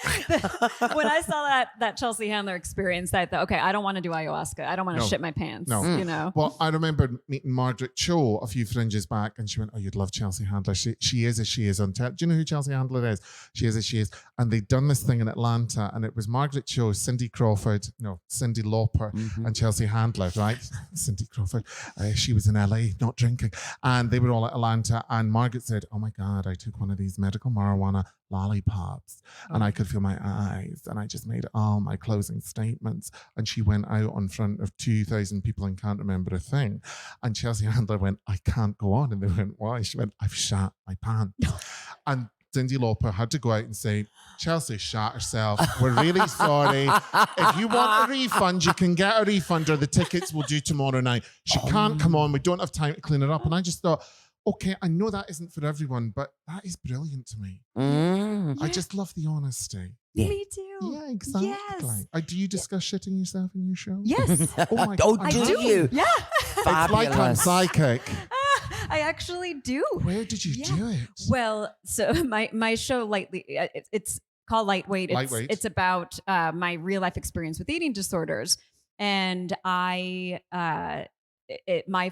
When I saw that Chelsea Handler experience, I thought, okay, I don't want to do ayahuasca. I don't want to No. shit my pants. No. You know. well, I remember meeting Margaret Cho a few fringes back, and she went, "Oh, you'd love Chelsea Handler. She is as she is on Do you know who Chelsea Handler is? She is as she is." And they'd done this thing in Atlanta, and it was Margaret Cho, Cindy Crawford, Cyndi Lauper, and Chelsea Handler, right? Cindy Crawford. She was in LA, not drinking, and they were all at Atlanta. And Margaret said, "Oh my God, I took one of these medical marijuana lollipops, and I could feel my eyes, and I just made all my closing statements." And she went out on front of 2,000 people and can't remember a thing. And Chelsea Handler went, "I can't go on." And they went, "Why?" She went, "I've shat my pants." And Cyndi Lauper had to go out and say, "Chelsea shat herself. We're really sorry. If you want a refund, you can get a refund, or the tickets will do tomorrow night. She can't come on. We don't have time to clean her up." And I just thought, okay, I know that isn't for everyone, but that is brilliant to me. I just love the honesty. Yeah. Me too. Yeah, exactly. Yes. Do you discuss shitting yourself in your show? Yes. Oh my Oh, God. do I do. you? Yeah. It's like I'm Fabulous. psychic. I actually do. Where did you do it? Well, so my show it's called Lightweight. Lightweight. It's about my real life experience with eating disorders, and my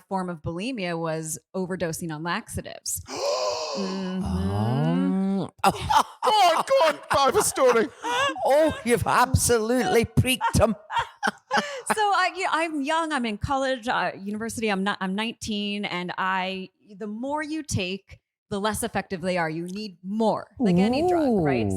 form of bulimia was overdosing on laxatives. Oh. Go on, I have a story. Oh, you've absolutely preaked him. So I'm young. I'm in college, university. I'm 19, and the more you take, the less effective they are. You need more, like any drug, right?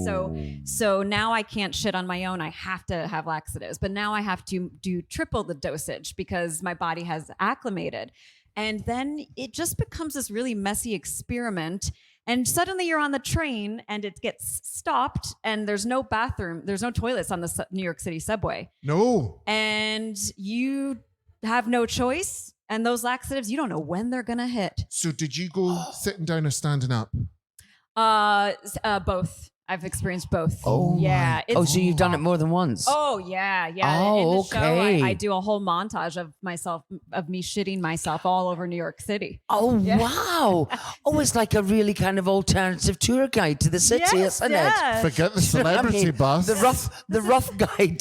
So now I can't shit on my own. I have to have laxatives, but now I have to do triple the dosage because my body has acclimated. And then it just becomes this really messy experiment. And suddenly you're on the train and it gets stopped and there's no bathroom, there's no toilets on the New York City subway. No. And you have no choice. And those laxatives, you don't know when they're going to hit. So did you go sitting down or standing up? Both. I've experienced both. Oh yeah. Oh, so you've done it more than once? Oh yeah. Oh, in the show, okay. I do a whole montage of me shitting myself all over New York City. Oh, Yeah. wow. Oh, it's like a really kind of alternative tour guide to the city, Yes, isn't yeah. Forget the You know what I celebrity mean? bus. The rough guide.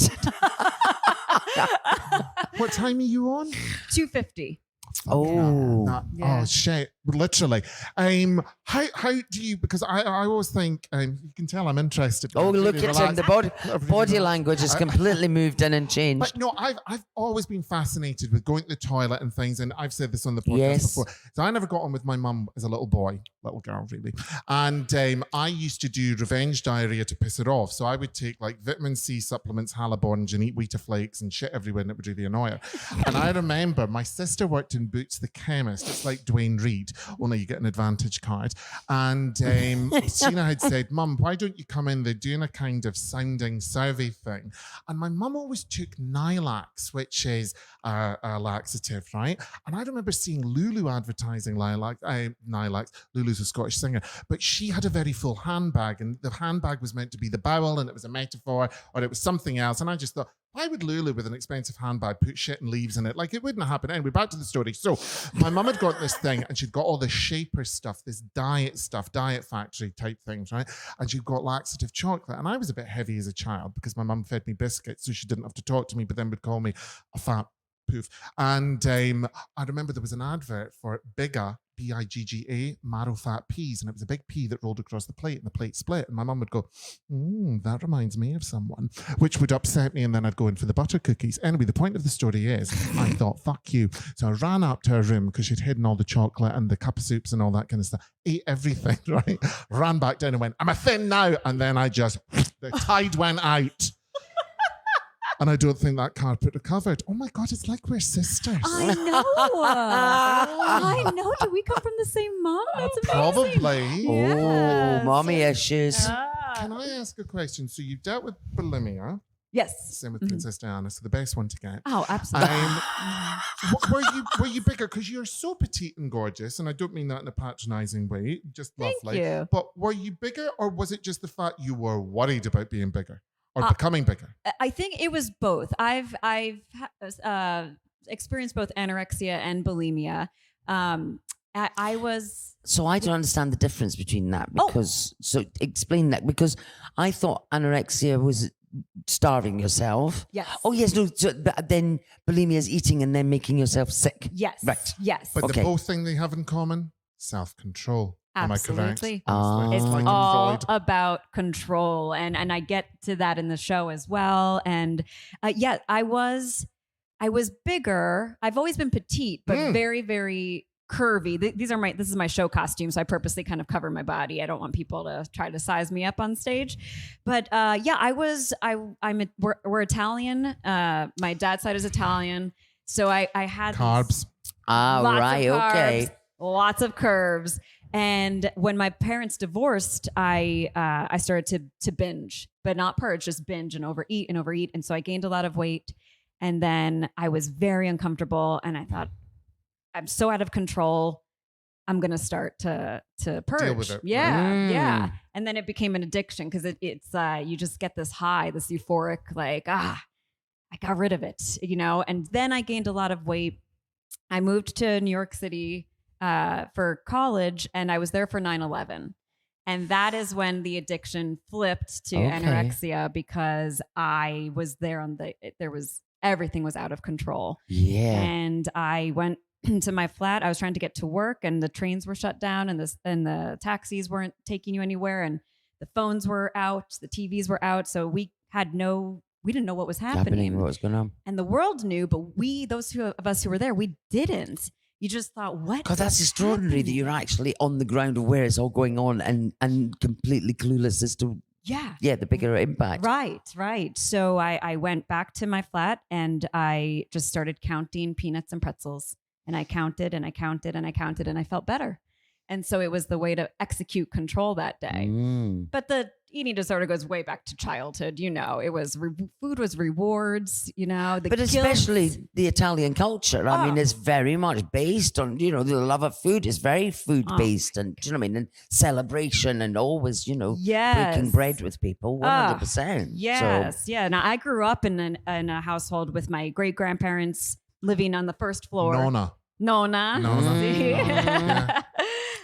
What time are you on? 250. Oh. Yeah. Oh shit! Literally. How do you? Because I always think you can tell I'm interested. Oh, I'm look really at him. The relaxed. body language has completely moved in and changed. But no, I've always been fascinated with going to the toilet and things, and I've said this on the podcast Yes. before. So I never got on with my mum as a little girl really, and I used to do revenge diarrhea to piss her off. So I would take like vitamin C supplements, haliborns, and eat Wheater flakes and shit everywhere, and it would really annoy her. And I remember my sister worked in Boots the chemist. It's like Dwayne Reed, only you get an advantage card. And Sheena had said, "Mum, why don't you come in? They're doing a kind of sounding survey thing." And my mum always took Nylax, which is a laxative, right? And I remember seeing Lulu advertising Nylax. Lulu's a Scottish singer, but she had a very full handbag, and the handbag was meant to be the bowel, and it was a metaphor, or it was something else. And I just thought, why would Lulu with an expensive handbag put shit and leaves in it? Like, it wouldn't happen. Anyway, back to the story. So my mum had got this thing, and she'd got all the shaper stuff, this diet stuff, diet factory type things, right? And she'd got laxative chocolate. And I was a bit heavy as a child because my mum fed me biscuits, so she didn't have to talk to me, but then would call me a fat poof. And I remember there was an advert for Bigga, Bigga, marrow fat peas, and it was a big pea that rolled across the plate, and the plate split. And my mum would go, "That reminds me of someone," which would upset me, and then I'd go in for the butter cookies. Anyway, the point of the story is, I thought, fuck you. So I ran up to her room because she'd hidden all the chocolate and the cup of soups and all that kind of stuff. Ate everything, right? Ran back down and went, "I'm a thin now," and then I just, the tide went out. And I don't think that carpet recovered. Oh my God, it's like we're sisters. I know. I know. Do we come from the same mom? That's amazing. Probably. Oh, mommy issues. Can I ask a question? So you've dealt with bulimia. Yes. Same with Princess Diana, so the best one to get. Oh, absolutely. Were you bigger? Because you're so petite and gorgeous, and I don't mean that in a patronizing way, just Thank lovely. you. But were you bigger, or was it just the fact you were worried about being bigger or becoming bigger? I think it was both. I've experienced both anorexia and bulimia. I was. So I don't understand the difference between that Oh. because so explain that because I thought anorexia was starving yourself. Yes. Oh yes, no. So, but then bulimia is eating and then making yourself sick. Yes. Right. Yes. But Okay. the both thing they have in common, self-control. Am I correct? Absolutely. Honestly. It's Like in all Freud. about control, and I get to that in the show as well. And yeah, I was bigger. I've always been petite, but very, very curvy. This is my show costume, so I purposely kind of cover my body. I don't want people to try to size me up on stage. But yeah, we're Italian. My dad's side is Italian, so I had Carbs. Ah, lots right. of carbs, Okay. lots of curves. And when my parents divorced, I started to binge, but not purge, just binge and overeat. And so I gained a lot of weight. And then I was very uncomfortable. And I thought, I'm so out of control. I'm going to start to purge. with it. Yeah. Yeah. Mm. And then it became an addiction because it's you just get this high, this euphoric, like, I got rid of it, and then I gained a lot of weight. I moved to New York City for college, and I was there for 9/11. And that is when the addiction flipped to Okay. anorexia because I was there everything was out of control. Yeah. And I went to my flat. I was trying to get to work, and the trains were shut down, and the taxis weren't taking you anywhere, and the phones were out, the TVs were out. So we didn't know what was happening. What was going on? And the world knew, but those of us who were there, we didn't. You just thought, what? God, that's is extraordinary that happening? you're actually on the ground of where it's all going on and completely clueless as to the bigger impact. Right. So I went back to my flat and I just started counting peanuts and pretzels. And I counted and I counted and I counted and I felt better. And so it was the way to execute control that day. Mm. But the eating disorder goes way back to childhood. It was food was rewards. The But especially the Italian culture. I mean, Oh. it's very much based on, the love of food is very food based and, do you know what I mean? And celebration and always, breaking bread with people, 100%. Yes, So, yeah. Now I grew up in a household with my great grandparents living on the first floor. Nona. Nona. See? Yeah.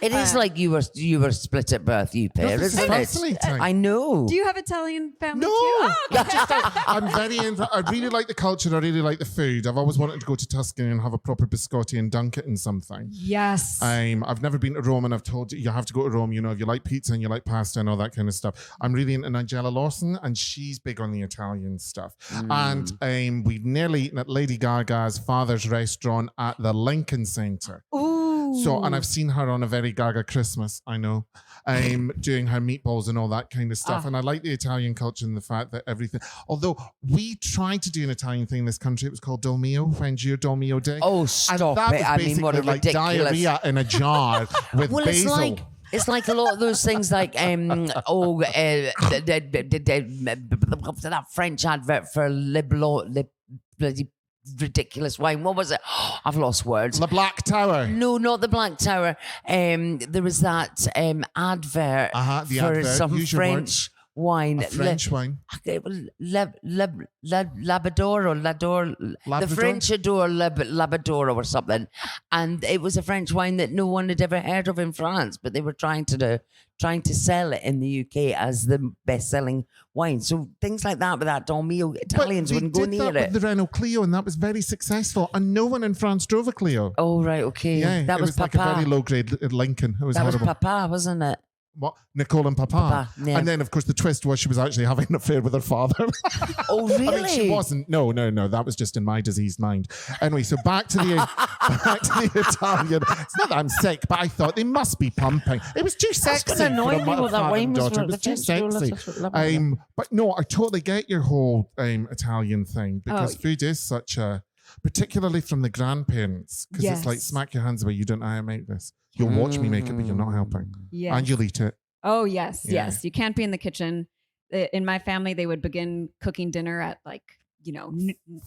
it is like you were split at birth, you pair, this is isn't it? fascinating. I know. Do you have Italian family No, too? Oh, I'm very. I really like the culture. I really like the food. I've always wanted to go to Tuscany and have a proper biscotti and dunk it in something. yes. I've never been to Rome, and I've told you have to go to Rome. If you like pizza and you like pasta and all that kind of stuff. I'm really into Nigella Lawson, and she's big on the Italian stuff. And we've nearly eaten at Lady Gaga's father's restaurant at the Lincoln Center. Ooh. So, and I've seen her on a very Gaga Christmas, I know, doing her meatballs and all that kind of stuff. And I like the Italian culture and the fact that everything, although we tried to do an Italian thing in this country, it was called Dolmio, Fangio Dolmio Day. Oh, and stop that it. was I mean, what a basically like ridiculous... diarrhea in a jar with Well, basil. it's like a lot of those things like that French advert for bloody ridiculous wine. What was it? I've lost words. The Black Tower. No, not the Black Tower. There was that advert The for advert. some Use your French words. wine. A French wine. Labrador or Lador. The Labrador? French adore Labrador or something. And it was a French wine that no one had ever heard of in France, but they were trying to sell it in the UK as the best-selling wine. So things like that with that Dolmio, Italians But they wouldn't go did near that it. with the Renault Clio, and that was very successful. And no one in France drove a Clio. Oh, right, okay. Yeah, that it was like Papa. a very low-grade Lincoln. It was That horrible. was Papa, wasn't it? What? Nicole and Papa. Papa, yeah. And then, of course, the twist was she was actually having an affair with her father. Oh, really? I mean, she wasn't. No. That was just in my diseased mind. Anyway, so back to the Italian. It's not that I'm sick, but I thought they must be pumping. It was too sexy. gonna annoy for me a what that father wine and was daughter. for It was the too French sexy. But no, I totally get your whole Italian thing because food is such a, particularly from the grandparents, because it's like Yes. smack your hands away. You don't know how to make this. You'll watch me make it, but you're not helping, Yes. and you'll eat it. Oh, yes, Yeah. yes. You can't be in the kitchen. In my family, they would begin cooking dinner at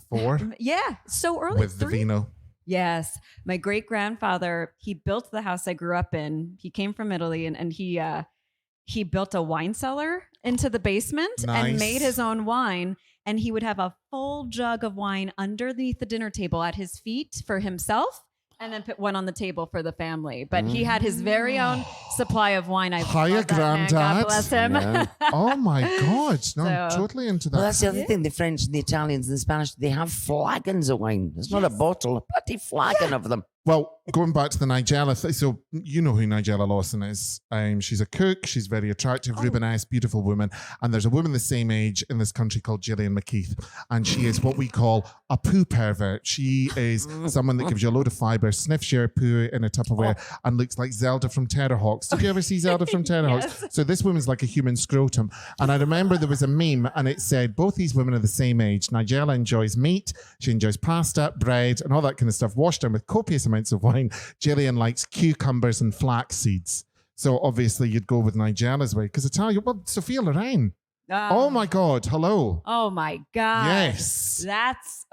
4 yeah, so early. with the 3. vino. Yes. My great grandfather, he built the house I grew up in. He came from Italy and he built a wine cellar into the basement and Nice. made his own wine. And he would have a full jug of wine underneath the dinner table at his feet for himself and then put one on the table for the family. But he had his very own supply of wine. I Hiya, love that man. God Grandad. bless him. Yeah. Oh my God. No, I'm So- totally into that. Well, that's the other thing. The French and the Italians and the Spanish, they have flagons of wine. It's not a bottle, a bloody flagon of them. Well, going back to the Nigella, so you know who Nigella Lawson is. She's a cook. She's very attractive, Rubenesque, beautiful woman. And there's a woman the same age in this country called Gillian McKeith. And she is what we call a poo pervert. She is someone that gives you a load of fibre, sniffs your poo in a Tupperware, and looks like Zelda from Terrorhawks. Did you ever see Zelda from Terrorhawks? Yes. So this woman's like a human scrotum. And I remember there was a meme and it said, both these women are the same age. Nigella enjoys meat. She enjoys pasta, bread, and all that kind of stuff, washed down with copious amounts of wine. Gillian likes cucumbers and flax seeds. So obviously you'd go with Nigella's way. Because I tell you, well, Sophia Loren. Oh my God, hello. Oh my God. Yes. That's,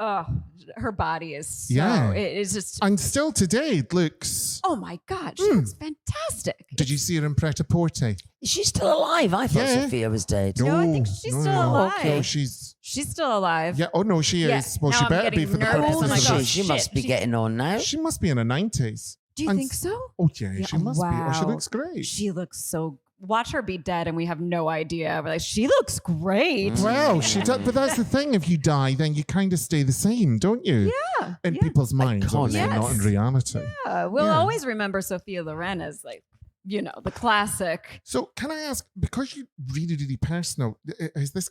her body is so, Yeah. it is just, And still today it looks... oh my God, she looks fantastic. Did you see her in Pret-a-Porter? Is she still alive? I thought Yeah. Sophia was dead. No, I think she's still alive. No, she's... She's still alive. Yeah, oh no, she Yeah. is. Well, Now she I'm better be getting for the nervous. How purpose old of my is the she? gosh, She shit. must be She- getting on now. She must be in her 90s. Do you And- think so? Oh yeah, Yeah, she must be. Oh, she wow. looks great. She looks so, watch her be dead and we have no idea. We're like, she looks great. Well, she does, but that's the thing. If you die, then you kind of stay the same, don't you? Yeah. In yeah. people's minds, obviously, Yes. not in reality. We'll Yeah. always remember Sophia Loren as like, you know, the classic. So, can I ask, because you really, really personal, has this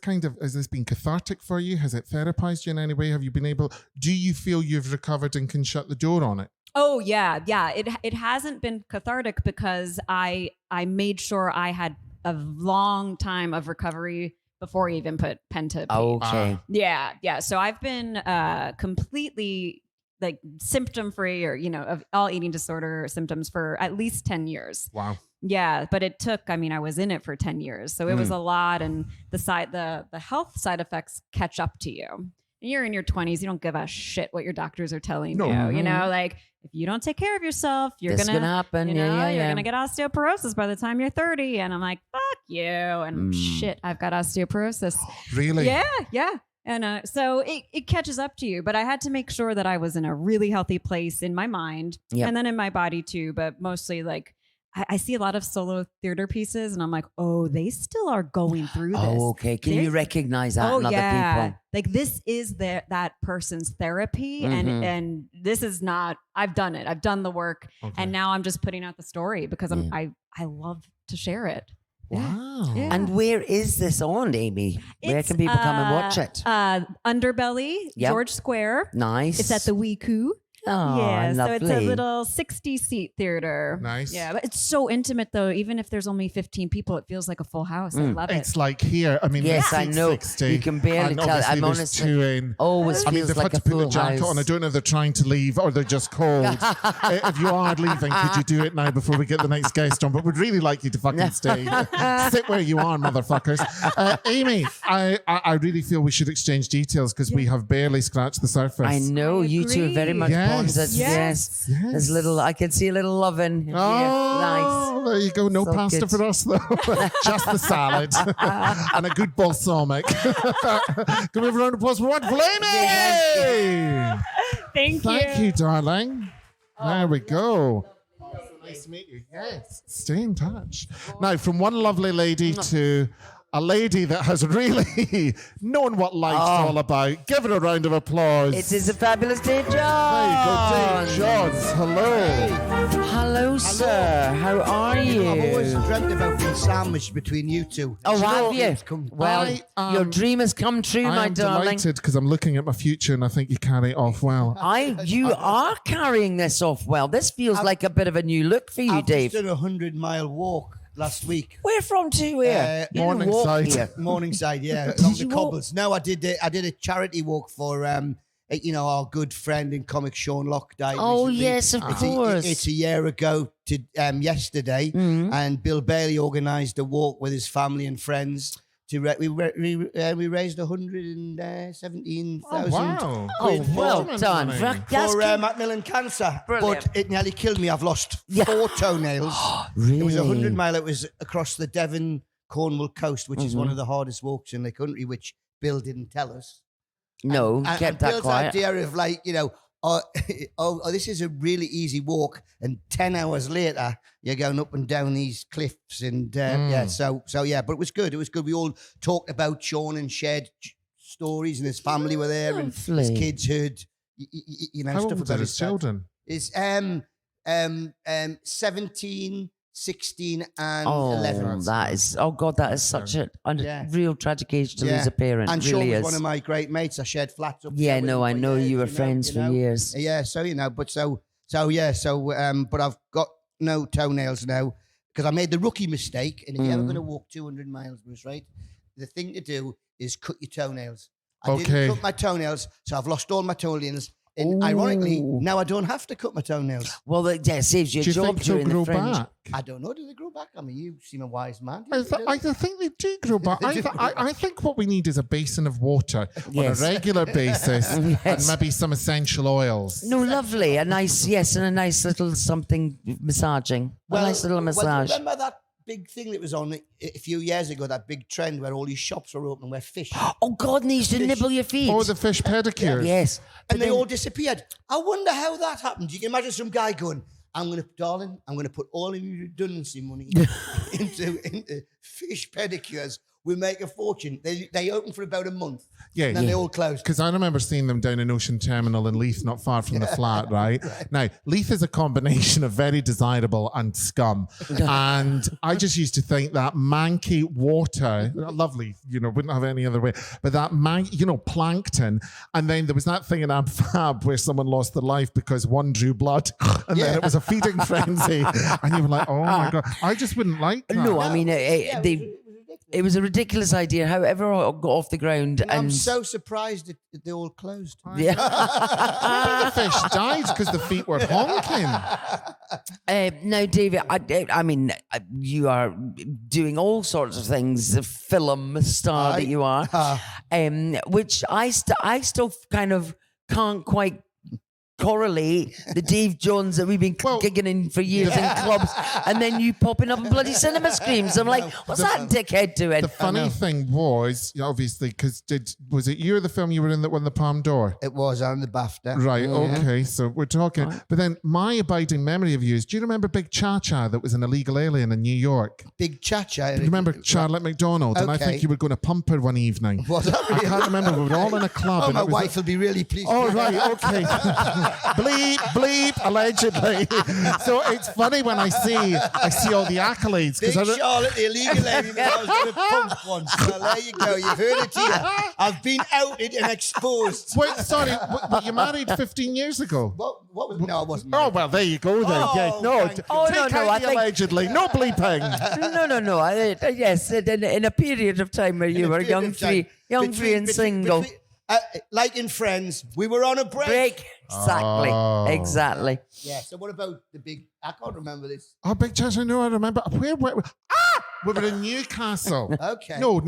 been cathartic for you? Has it therapized you in any way? Have you been able? Do you feel you've recovered and can shut the door on it? Oh yeah. It hasn't been cathartic because I made sure I had a long time of recovery before I even put pen to paper. Okay. Yeah. So I've been completely like symptom free, or of all eating disorder symptoms for at least 10 years. Wow. Yeah, but it took, I was in it for 10 years. So it was a lot, and the health side effects catch up to you. You're in your 20s, you don't give a shit what your doctors are telling No. you. Like if you don't take care of yourself, you're This gonna gonna happen. you're Yeah. gonna get osteoporosis by the time you're 30. And I'm like, fuck you. And shit, I've got osteoporosis. Really? Yeah. And so it catches up to you. But I had to make sure that I was in a really healthy place in my mind Yep. and then in my body too. But mostly like I see a lot of solo theater pieces and I'm like, oh, they still are going through this. Oh, okay. Can you There's- recognize that in other people? Like this is that person's therapy, Mhm. and this is not. I've done it. I've done the work, Okay. and now I'm just putting out the story because I love to share it. Wow. Yeah. And where is this on, Amy? Where can people come and watch it? Underbelly, Yep. George Square. Nice. It's at the Wiku. Oh, Yeah, so lovely. it's a little 60-seat theater. Nice. Yeah, but it's so intimate though. Even if there's only 15 people, it feels like a full house. I love it. It's like here. I mean, Yes, the I seat's know. 60, You can barely and tell. obviously I'm there's honestly- two in. Always I mean, feels they've like had a to put full the jacket house. on. I don't know if they're trying to leave or they're just cold. If you are leaving, could you do it now before we get the next guest on? But we'd really like you to fucking stay. Sit where you are, motherfuckers. Amy, I really feel we should exchange details because we have barely scratched the surface. I know. I You two are very agree. much Yes. bonded. Yes. Yes. There's little, I can see a little loving. Oh, Yeah, there you go. No So pasta good. for us, though. Just the salad and a good balsamic. Can we have a round of applause for one for Amy? Thank you. Darling. There we go. Nice to meet you. Yes, stay in touch. Now, from one lovely lady to a lady that has really known what life's all about. Give her a round of applause. It is a fabulous day, John. There you go, Dave Johns. Hello. Hello, sir. How are you? I've always dreamt about being sandwiched between you two. Oh, Do have know you? it's come- Well, I, your dream has come true, I my am darling. delighted because I'm looking at my future and I think you carry it off well. You are carrying this off well. This feels like a bit of a new look for you, I've Dave. just done a 100-mile walk last week. Where from to where? You didn't walk Morningside. here. Morningside, yeah, along the you walk? cobbles. No, I did a charity walk for our good friend and comic Sean Lock died. Oh, recently. yes, of course. It's a year ago to yesterday, and Bill Bailey organised a walk with his family and friends. We raised 117,000 Wow. Oh, well Brilliant done. money. That's for good. Macmillan cancer. Brilliant. But it nearly killed me. I've lost Yeah. 4 toenails. Really? It was 100 mile. It was across the Devon Cornwall coast, which is one of the hardest walks in the country, which Bill didn't tell us. No, And kept that Bill's quiet. idea of this is a really easy walk, and 10 hours later you're going up and down these cliffs, and but it was good. We all talked about Sean and shared stories, and his family were there, and his Lovely. kids heard How stuff old about are his dad. children? It's 17, 16 and 11. That is, oh God, that is such a Yeah. real tragic age to lose a parent. And It Sean really was is. one of my great mates. I shared flats up Yeah, there with no, him I for know years, you were friends for years. Yeah, but I've got no toenails now because I made the rookie mistake. And if you're ever going to walk 200 miles, Bruce, right, the thing to do is cut your toenails. I Okay. didn't cut my toenails, so I've lost all my toenails. And ironically, now I don't have to cut my toenails. Well, that saves you a Do you job think they'll during the grow fringe. back? I don't know. Do they grow back? I mean, you seem a wise man. I think they do grow back. I think what we need is a basin of water Yes. on a regular basis and Yes. maybe some essential oils. No, lovely. A nice, yes, and a nice little something massaging. A nice little massage. Remember that big thing that was on a few years ago, that big trend where all these shops were open where fish, Oh, God needs to nibble your feet. Oh, the fish pedicures. Yes. and they all disappeared. I wonder how that happened. You can imagine some guy going, I'm going to put all of your redundancy money into fish pedicures. We'll make a fortune. They open for about a month. Yeah, And then they all closed. Because I remember seeing them down in Ocean Terminal in Leith, not far from the flat, right? Now, Leith is a combination of very desirable and scum. And I just used to think that manky water, lovely, wouldn't have any other way, but that plankton. And then there was that thing in Ab Fab where someone lost their life because one drew blood and then it was a feeding frenzy. And you were like, oh my God, I just wouldn't like that. No, I mean, it was a ridiculous idea. However, it got off the ground. And I'm And so surprised that they all closed. yeah. Maybe the fish died because the feet were honking. No, David, I mean, you are doing all sorts of things, the film star that you are, which I still kind of can't quite correlate the Dave Johns that we've been gigging in for years in clubs, and then you popping up in bloody cinema screams. I'm like, what's that dickhead doing? The funny thing was, obviously, because was it you or the film you were in that won the Palme d'Or? It was on the BAFTA. Right, okay, so we're talking. But then my abiding memory of you is, do you remember Big Cha-Cha that was an illegal alien in New York? Big Cha-Cha. Do you remember Charlotte McDonald? And I Okay. think you were going to pump her one evening. Was that really? I can't remember. We were all in a club. Oh, and my it was wife will be really pleased. Oh, right, okay. Bleep, bleep, allegedly. So it's funny when I see all the accolades. Big 'Cause Charlotte, the illegal lady that I was going to pump once. So there you go. You've heard it here. I've been outed and exposed. Wait, sorry, but you married 15 years ago? What was? No, I wasn't. Oh, well, there you go then. Oh, yeah. No, thank take you. Oh, out no, I the think- allegedly. No bleeping. No. Yes, in a period of time where you were young, free, and single. Like in Friends, we were on a break. Exactly. Oh. Exactly. Yeah. So what about the big? I can't remember this. Oh, Big Cha-Cha, no, I remember. Where we were in Newcastle. Okay. No, we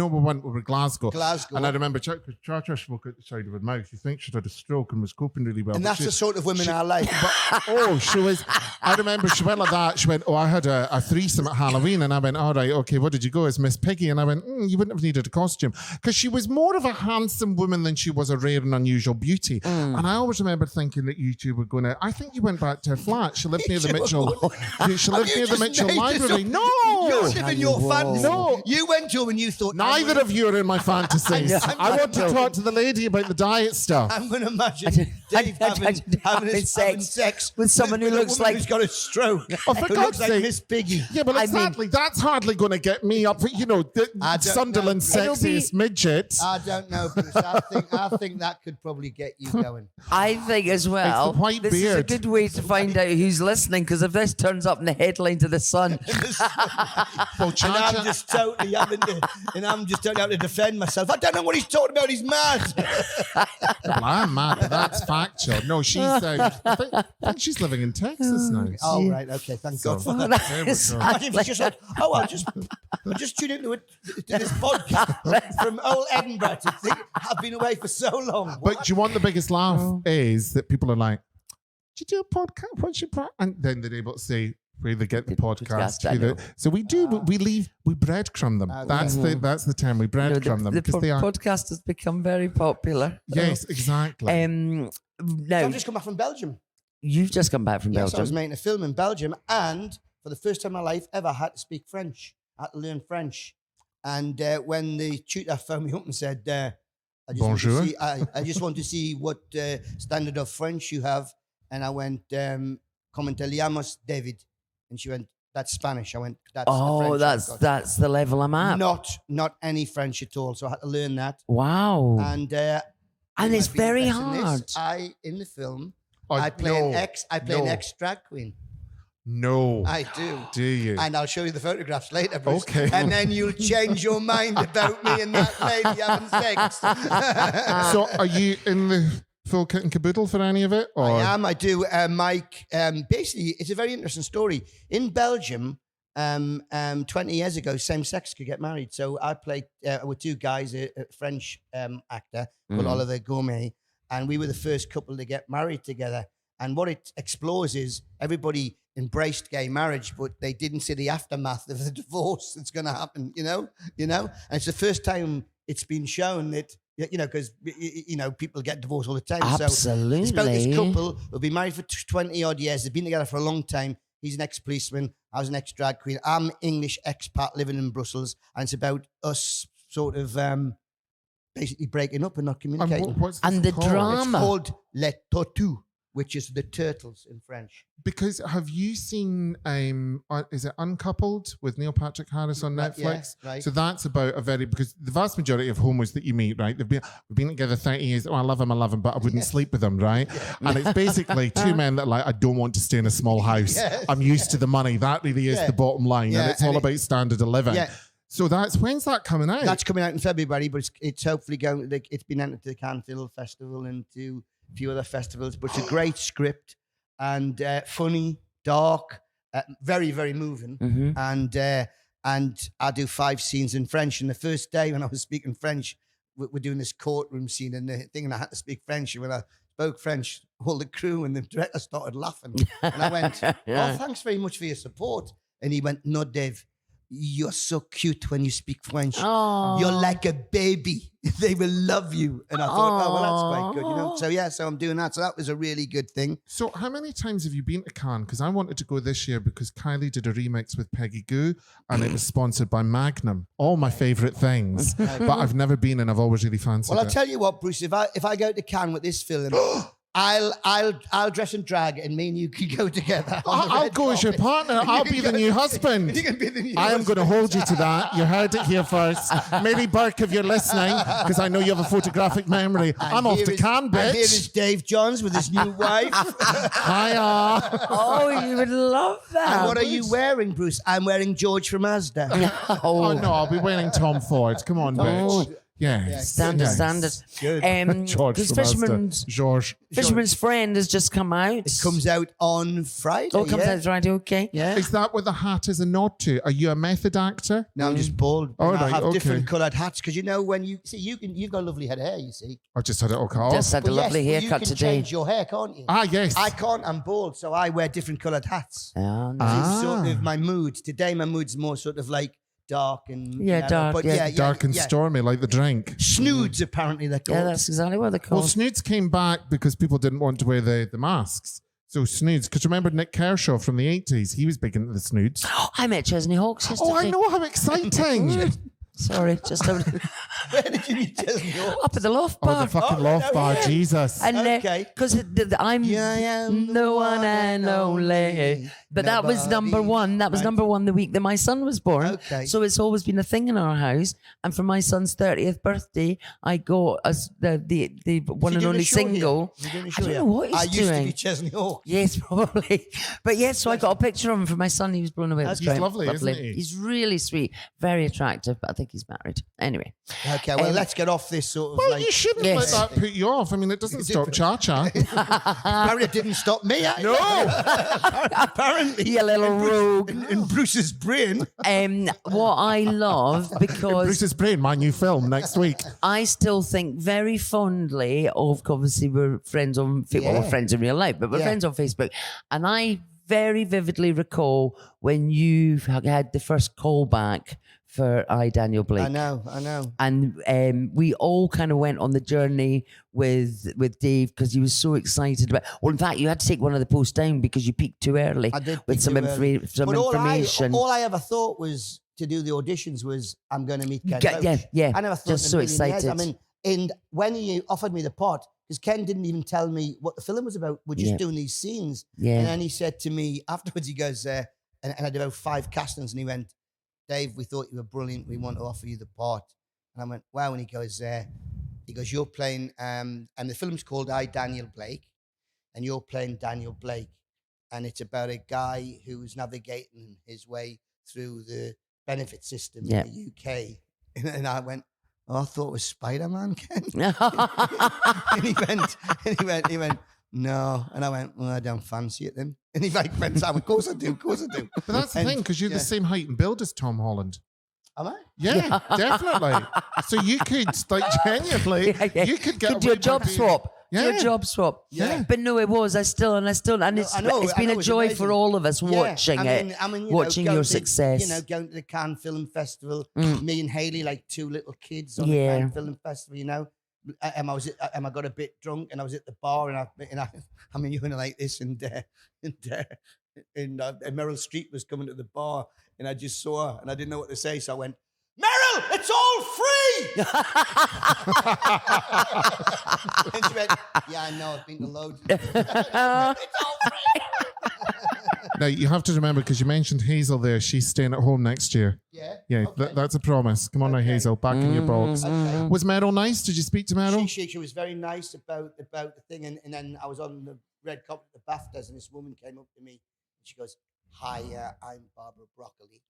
were Glasgow. Glasgow. And I remember Cha-Cha spoke at the side of her mouth. You think she'd had a stroke and was coping really well. And but that's she- the sort of women I like. she was. I remember she went like that. She went, oh, I had a threesome at Halloween, and I went, all right, okay, what did you go as, Miss Piggy? And I went, you wouldn't have needed a costume because she was more of a handsome woman than she was a rare and unusual beauty. And I always remember thinking that you two were going to. I think you went back to her flat. She lived near the Mitchell. She lived near the Mitchell Library. No, You're living your fantasy. No. You went to and you thought. neither of you are in my fantasies. I want to talk to the lady about the diet stuff. I'm going to imagine Dave having sex with someone who with a looks woman like- who's got a stroke. Oh, for who God's looks like sake. Miss Piggy. Yeah, but exactly. That's hardly going to get me up for, the I don't Sunderland's know. It'll sexiest midgets. I don't know, Bruce. I think that could probably get you going. I think as well, It's the white this is a beard. good way to find out who's listening, because if this turns up in the headlines of the Sun, Well, And I'm Cha-Cha, just totally having to defend myself. I don't know what he's talking about. He's mad. well, I'm mad, but that's factual. No, she's. I think she's living in Texas now. Oh, right. Okay. Thank God for that. There we go. Imagine if she's just like, I'll just tune into this podcast from old Edinburgh to think I've been away for so long. But do you want the biggest laugh is that people are like, did you do a podcast? What's your podcast? And then they're able to say where they get the podcast. I know. So we do, we breadcrumb them. That's the term. We breadcrumb them the because they are. podcast has become very popular. Yes, exactly. No, So I've just come back from Belgium. you've just come back from Yes, I was Belgium. making a film in Belgium, and for the first time in my life ever, I had to speak French. I had to learn French. And when the tutor phoned me up and said, I just want to Bonjour. see, I just want to see what standard of French you have. And I went, "Como te llamas, David?" And she went, "That's Spanish." I went, "That's the Oh, French I've got." that's the level I'm at. Not any French at all. So I had to learn that. Wow. And it's very hard. In the film, Oh, I play no. an ex drag queen. No. I do. Do you? And I'll show you the photographs later, Bruce. Okay. And then you'll change your mind about me and that lady having sex. So are you in the full kit and caboodle for any of it? Or? I am. I do. Mike, basically, it's a very interesting story. In Belgium, 20 years ago, same sex could get married. So I played with two guys, a French actor called Oliver Gourmet, and we were the first couple to get married together. And what it explores is everybody embraced gay marriage, but they didn't see the aftermath of the divorce that's going to happen, you know? And it's the first time it's been shown that, because, people get divorced all the time. Absolutely. So it's about this couple who've been married for 20 odd years. They've been together for a long time. He's an ex-policeman. I was an ex-drag queen. I'm English expat living in Brussels. And it's about us sort of basically breaking up and not communicating. What's And this the called? drama. It's called Les Tortues, which is the turtles in French. Because have you seen is it Uncoupled with Neil Patrick Harris on Right, Netflix? yeah, right. So that's about because the vast majority of homos that you meet, right, we've been together 30 years. Oh, I love him, but I wouldn't sleep with him, right? And it's basically two men that are like, I don't want to stay in a small house. Yes. I'm used to the money. That really is the bottom line. Yeah, And it's and all about standard of living. Yeah. So when's that coming out? That's coming out in February, but it's hopefully going. It's been entered to the Cannes Film Festival and to a few other festivals. But it's a great script and funny, dark, very, very moving. Mm-hmm. And I do 5 scenes in French. And the first day when I was speaking French, we're doing this courtroom scene and the thing, and I had to speak French. And when I spoke French, all the crew and the director started laughing. And I went, "Oh, thanks very much for your support." And he went, "No, Dave, you're so cute when you speak French. Oh. You're like a baby. They will love you." And I thought, "Oh, well, that's quite good, So I'm doing that. So that was a really good thing. So how many times have you been to Cannes? Because I wanted to go this year because Kylie did a remix with Peggy Goo and it was sponsored by Magnum. All my favourite things. But I've never been and I've always really fancied Well, I'll it. tell you what, Bruce, if I go to Cannes with this film, I'll dress in drag and me and you can go together. I'll go as your partner. I'll be the new husband. You can be the new I am going to husband. hold you to that. You heard it here first. Mary Burke, if you're listening, because I know you have a photographic memory. I'm off here to is- Cannes, And here bitch. is Dave Johns with his new wife. Hiya. Oh, you would love that. And what are you wearing, Bruce? I'm wearing George from Asda. Oh, no, I'll be wearing Tom Ford. Come on, bitch. Yes. Standard, yes. standard. Good. George This from Asda. Fisherman's George. Friend has just come out. It comes out on Friday. Oh, it comes yeah? out Friday. Okay. Yeah. Is that what the hat is a nod to? Are you a method actor? No, I'm just bald. Oh, And I right, have okay. different coloured hats because when you see you've got lovely head of hair. You see, I just had it all cut off. Just had a But lovely yes, haircut you can today. change your hair, can't you? Ah, yes. I can't. I'm bald, so I wear different coloured hats. Oh, nice. It's sort of my mood. Today, my mood's more sort of like dark and Yeah, dark, But yeah. Dark and stormy like the drink. Snoods, apparently they're called. Yeah, that's exactly what they're Well, called. snoods came back because people didn't want to wear the masks. So snoods, because remember Nick Kershaw from the 80s? He was big into the snoods. I met Chesney Hawkes yesterday. Oh, I know, how exciting. Sorry, just over Where did you meet Chesney Hawkes? up at the loft Oh, bar. the fucking Oh, loft no, bar, yeah. Jesus. And Okay. because I'm Yeah, I am the one and only. But that was number Nobody. one. That was Right. number one the week that my son was born. Okay. So it's always been a thing in our house. And for my son's 30th birthday, I got us the one Is and he doing only a show here? single. Is he doing a I show don't here? know what he's I used to doing. be Chesney Hawkes. Yes, probably. But yes, so I got a picture of him for my son. He was blown away. It was He's great. lovely, isn't he? He's really sweet, very attractive, but I think he's married. Anyway. Okay, well, let's get off this sort of Well, like. you shouldn't Yes. let that put you off. I mean, it doesn't stop cha-cha. Apparently, it didn't stop me. No. Apparently, You little rogue. in Bruce's brain. What I love, because Bruce's Brain, my new film next week. I still think very fondly of, obviously we're friends on, well, we're Yeah. friends in real life, but we're Yeah. friends on Facebook. And I very vividly recall when you had the first call back for I, Daniel Blake. I know. And we all kind of went on the journey with Dave because he was so excited about. Well, in fact, you had to take one of the posts down because you peaked too early. I did with peak some, too early. some But information. All I ever thought was to do the auditions was I'm going to meet Ken Loach. Yeah. I never thought Just in a so million years. excited. I mean, and when he offered me the part, because Ken didn't even tell me what the film was about. We're just doing these scenes. Yeah. And then he said to me afterwards, he goes, and I did about 5 castings, and he went, Dave, we thought you were brilliant. We want to offer you the part. And I went, wow. And he goes, you're playing, and the film's called I, Daniel Blake, and you're playing Daniel Blake. And it's about a guy who's navigating his way through the benefit system in the UK. And I went, oh, I thought it was Spider-Man, Ken. and he went, no. And I went, well, I don't fancy it then. And he went, Sam, of course I do. But that's the thing, because you're the same height and build as Tom Holland. Am I? Yeah, definitely. So you could, like, genuinely, you could get do a job swap. Yeah. Do a job swap. Yeah. But no, it was. And it's been a joy for all of us watching it. Watching your success. Going to the Cannes Film Festival. Me and Hayley, like 2 little kids on the Cannes Film Festival, I got a bit drunk and I was at the bar and I mean, you were like this and Meryl Streep was coming to the bar and I just saw her and I didn't know what to say. So I went, Meryl, it's all free. And she went, yeah, I know, I've been to loads. It's all free. Now, you have to remember, because you mentioned Hazel there, she's staying at home next year. Yeah? Yeah, Okay. that's a promise. Come on now, Hazel, back in your box. Okay. Was Meryl nice? Did you speak to Meryl? She was very nice about the thing, and then I was on the red carpet at the BAFTAs, and this woman came up to me, and she goes, "Hi, I'm Barbara Broccoli."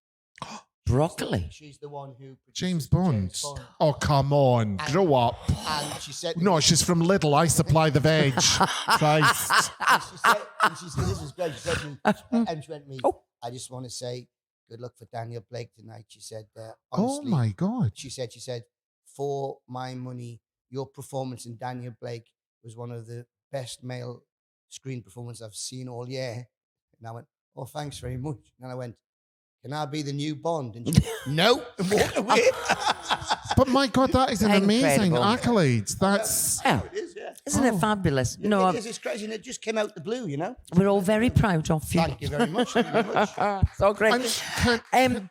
Broccoli? She's the one who produced James Bond. Oh, come on, grow up. And she said, No, she's from Lidl. I supply the veg. Christ. she said, this is great. She said to me, and she went to me, I just want to say good luck for Daniel Blake tonight. She said, honestly, Oh my God. She said, for my money, your performance in Daniel Blake was one of the best male screen performances I've seen all year. And I went, oh, thanks very much. And I went, can I be the new Bond? And she went, no, and walked away. But my God, that is an amazing Incredible. accolade. That's Yeah. It is, yeah. Isn't it fabulous? No, It is, it's crazy. And it just came out the blue, we're all very proud of you. Thank you very much. Thank you very much. So great.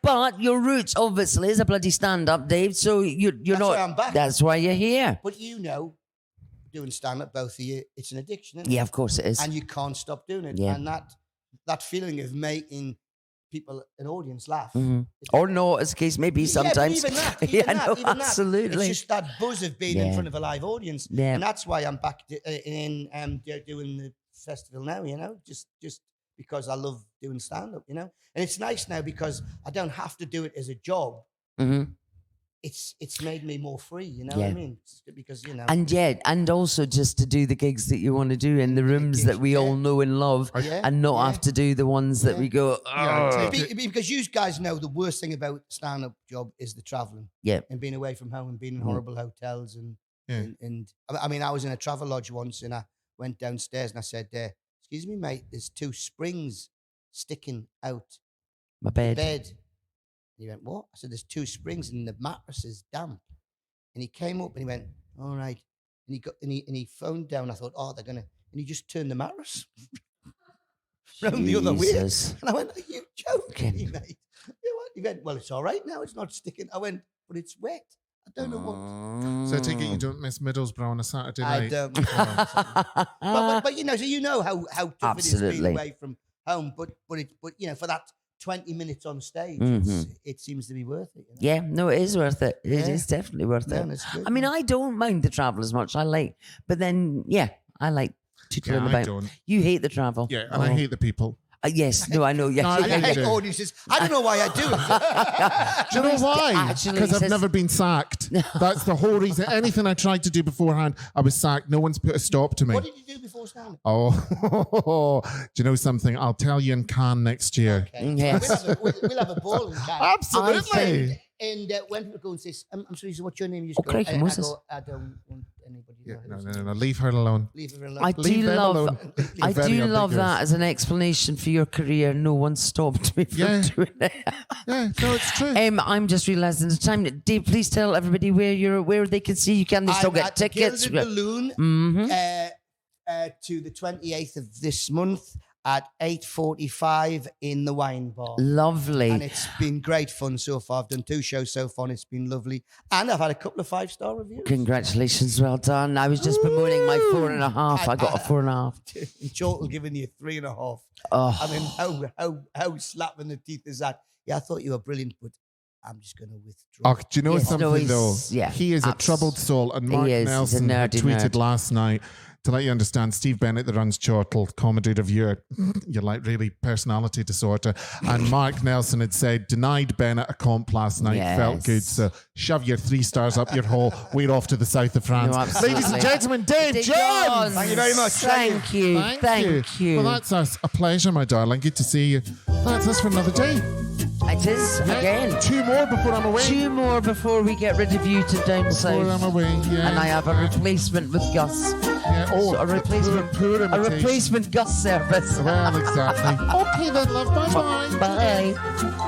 But your roots obviously is a bloody stand-up, Dave. So you're That's not. why I'm back. That's why you're here. But doing stand-up, both of you, it's an addiction, isn't it? Yeah, of course it is. And you can't stop doing it. Yeah. And that feeling of making people, an audience laugh. Or no, as the case may be sometimes. Yeah, but even that, absolutely. It's just that buzz of being in front of a live audience. Yeah. And that's why I'm back in doing the festival now, just because I love doing stand-up, And it's nice now because I don't have to do it as a job. Mm-hmm. It's made me more free, you know what I mean? Because, And also just to do the gigs that you want to do in the rooms that we all know and love, and not have to do the ones that we go, because you guys know the worst thing about stand-up job is the traveling. Yeah. And being away from home and being in horrible hotels and I mean, I was in a travel lodge once and I went downstairs and I said, excuse me, mate, there's 2 springs sticking out my the bed. bed. And he went, what? I said, there's 2 springs and the mattress is damp. And he came up and he went, all right. And he phoned down. I thought, oh, they're going to, and he just turned the mattress round the other way. And I went, are you joking, mate? He went, well, it's all right now. It's not sticking. I went, but it's wet. I don't know what. So I take it you don't miss Middlesbrough on a Saturday night. I don't. But so how tough it is being away from home. But for that 20 minutes on stage, it seems to be worth it. Yeah, no, it is worth it. It is definitely worth it. It's good, I mean, I don't mind the travel as much. I like tootling I about. don't. You hate the travel. Yeah, and I hate the people. Yes, no, I know. Yes, No, I hate audiences. I don't know why I do it. Do you know why? Actually, Because I've says- never been sacked. That's the whole reason. Anything I tried to do beforehand, I was sacked. No one's put a stop to me. What did you do before stand-up? Oh, do you know something? I'll tell you in Cannes next year. Okay. Yes. We'll have a ball in Cannes. Absolutely. And when people go and say, I'm sorry, so what's your name? You Oh, just go, crikey, I Moses. go, I don't want anybody Yeah, know. no. Leave her alone. Leave her alone. I Leave do them love. alone. I Very do love ambiguous. that as an explanation for your career. No one stopped me from Yeah. doing it. Yeah, no, it's true. I'm just realising the time. Dave, please tell everybody where they can see you. Can they still I'm get at the tickets? Gilded Balloon to the 28th of this month at 8:45 in the wine bar. Lovely. And it's been great fun so far. I've done 2 shows so far and it's been lovely. And I've had a couple of 5-star reviews. Congratulations, well done. I was just bemoaning my 4.5. I got a 4.5. In total, giving you 3.5. Oh, I mean, how slapping the teeth is that? Yeah, I thought you were brilliant, but I'm just going to withdraw. Oh, do you know Yes, something no, he's- though? yeah, He is a troubled soul, and Mark is. He's a Nelson had nerdy tweeted nerd. last night to let you understand. Steve Bennett, that runs Chortle, comedy reviewer, you're like really personality disorder. And Mark Nelson had said denied Bennett a comp last night, felt good. Yes. So shove your 3 stars up your hole. We're off to the south of France, No, absolutely. ladies and gentlemen. Dave Dave Johns. Johns. Thank you very much. Thank you. Thank you. Well, that's us. A pleasure, my darling. Good to see you. That's us for another day. It is again. 2 more before I'm away. 2 more before we get rid of you to down Before I'm south. away. Yeah. And I have a replacement with Gus. Yeah. Oh, So a replacement, poor a imitation. replacement Gus service. Well, exactly. Okay then, love. Bye bye. Bye.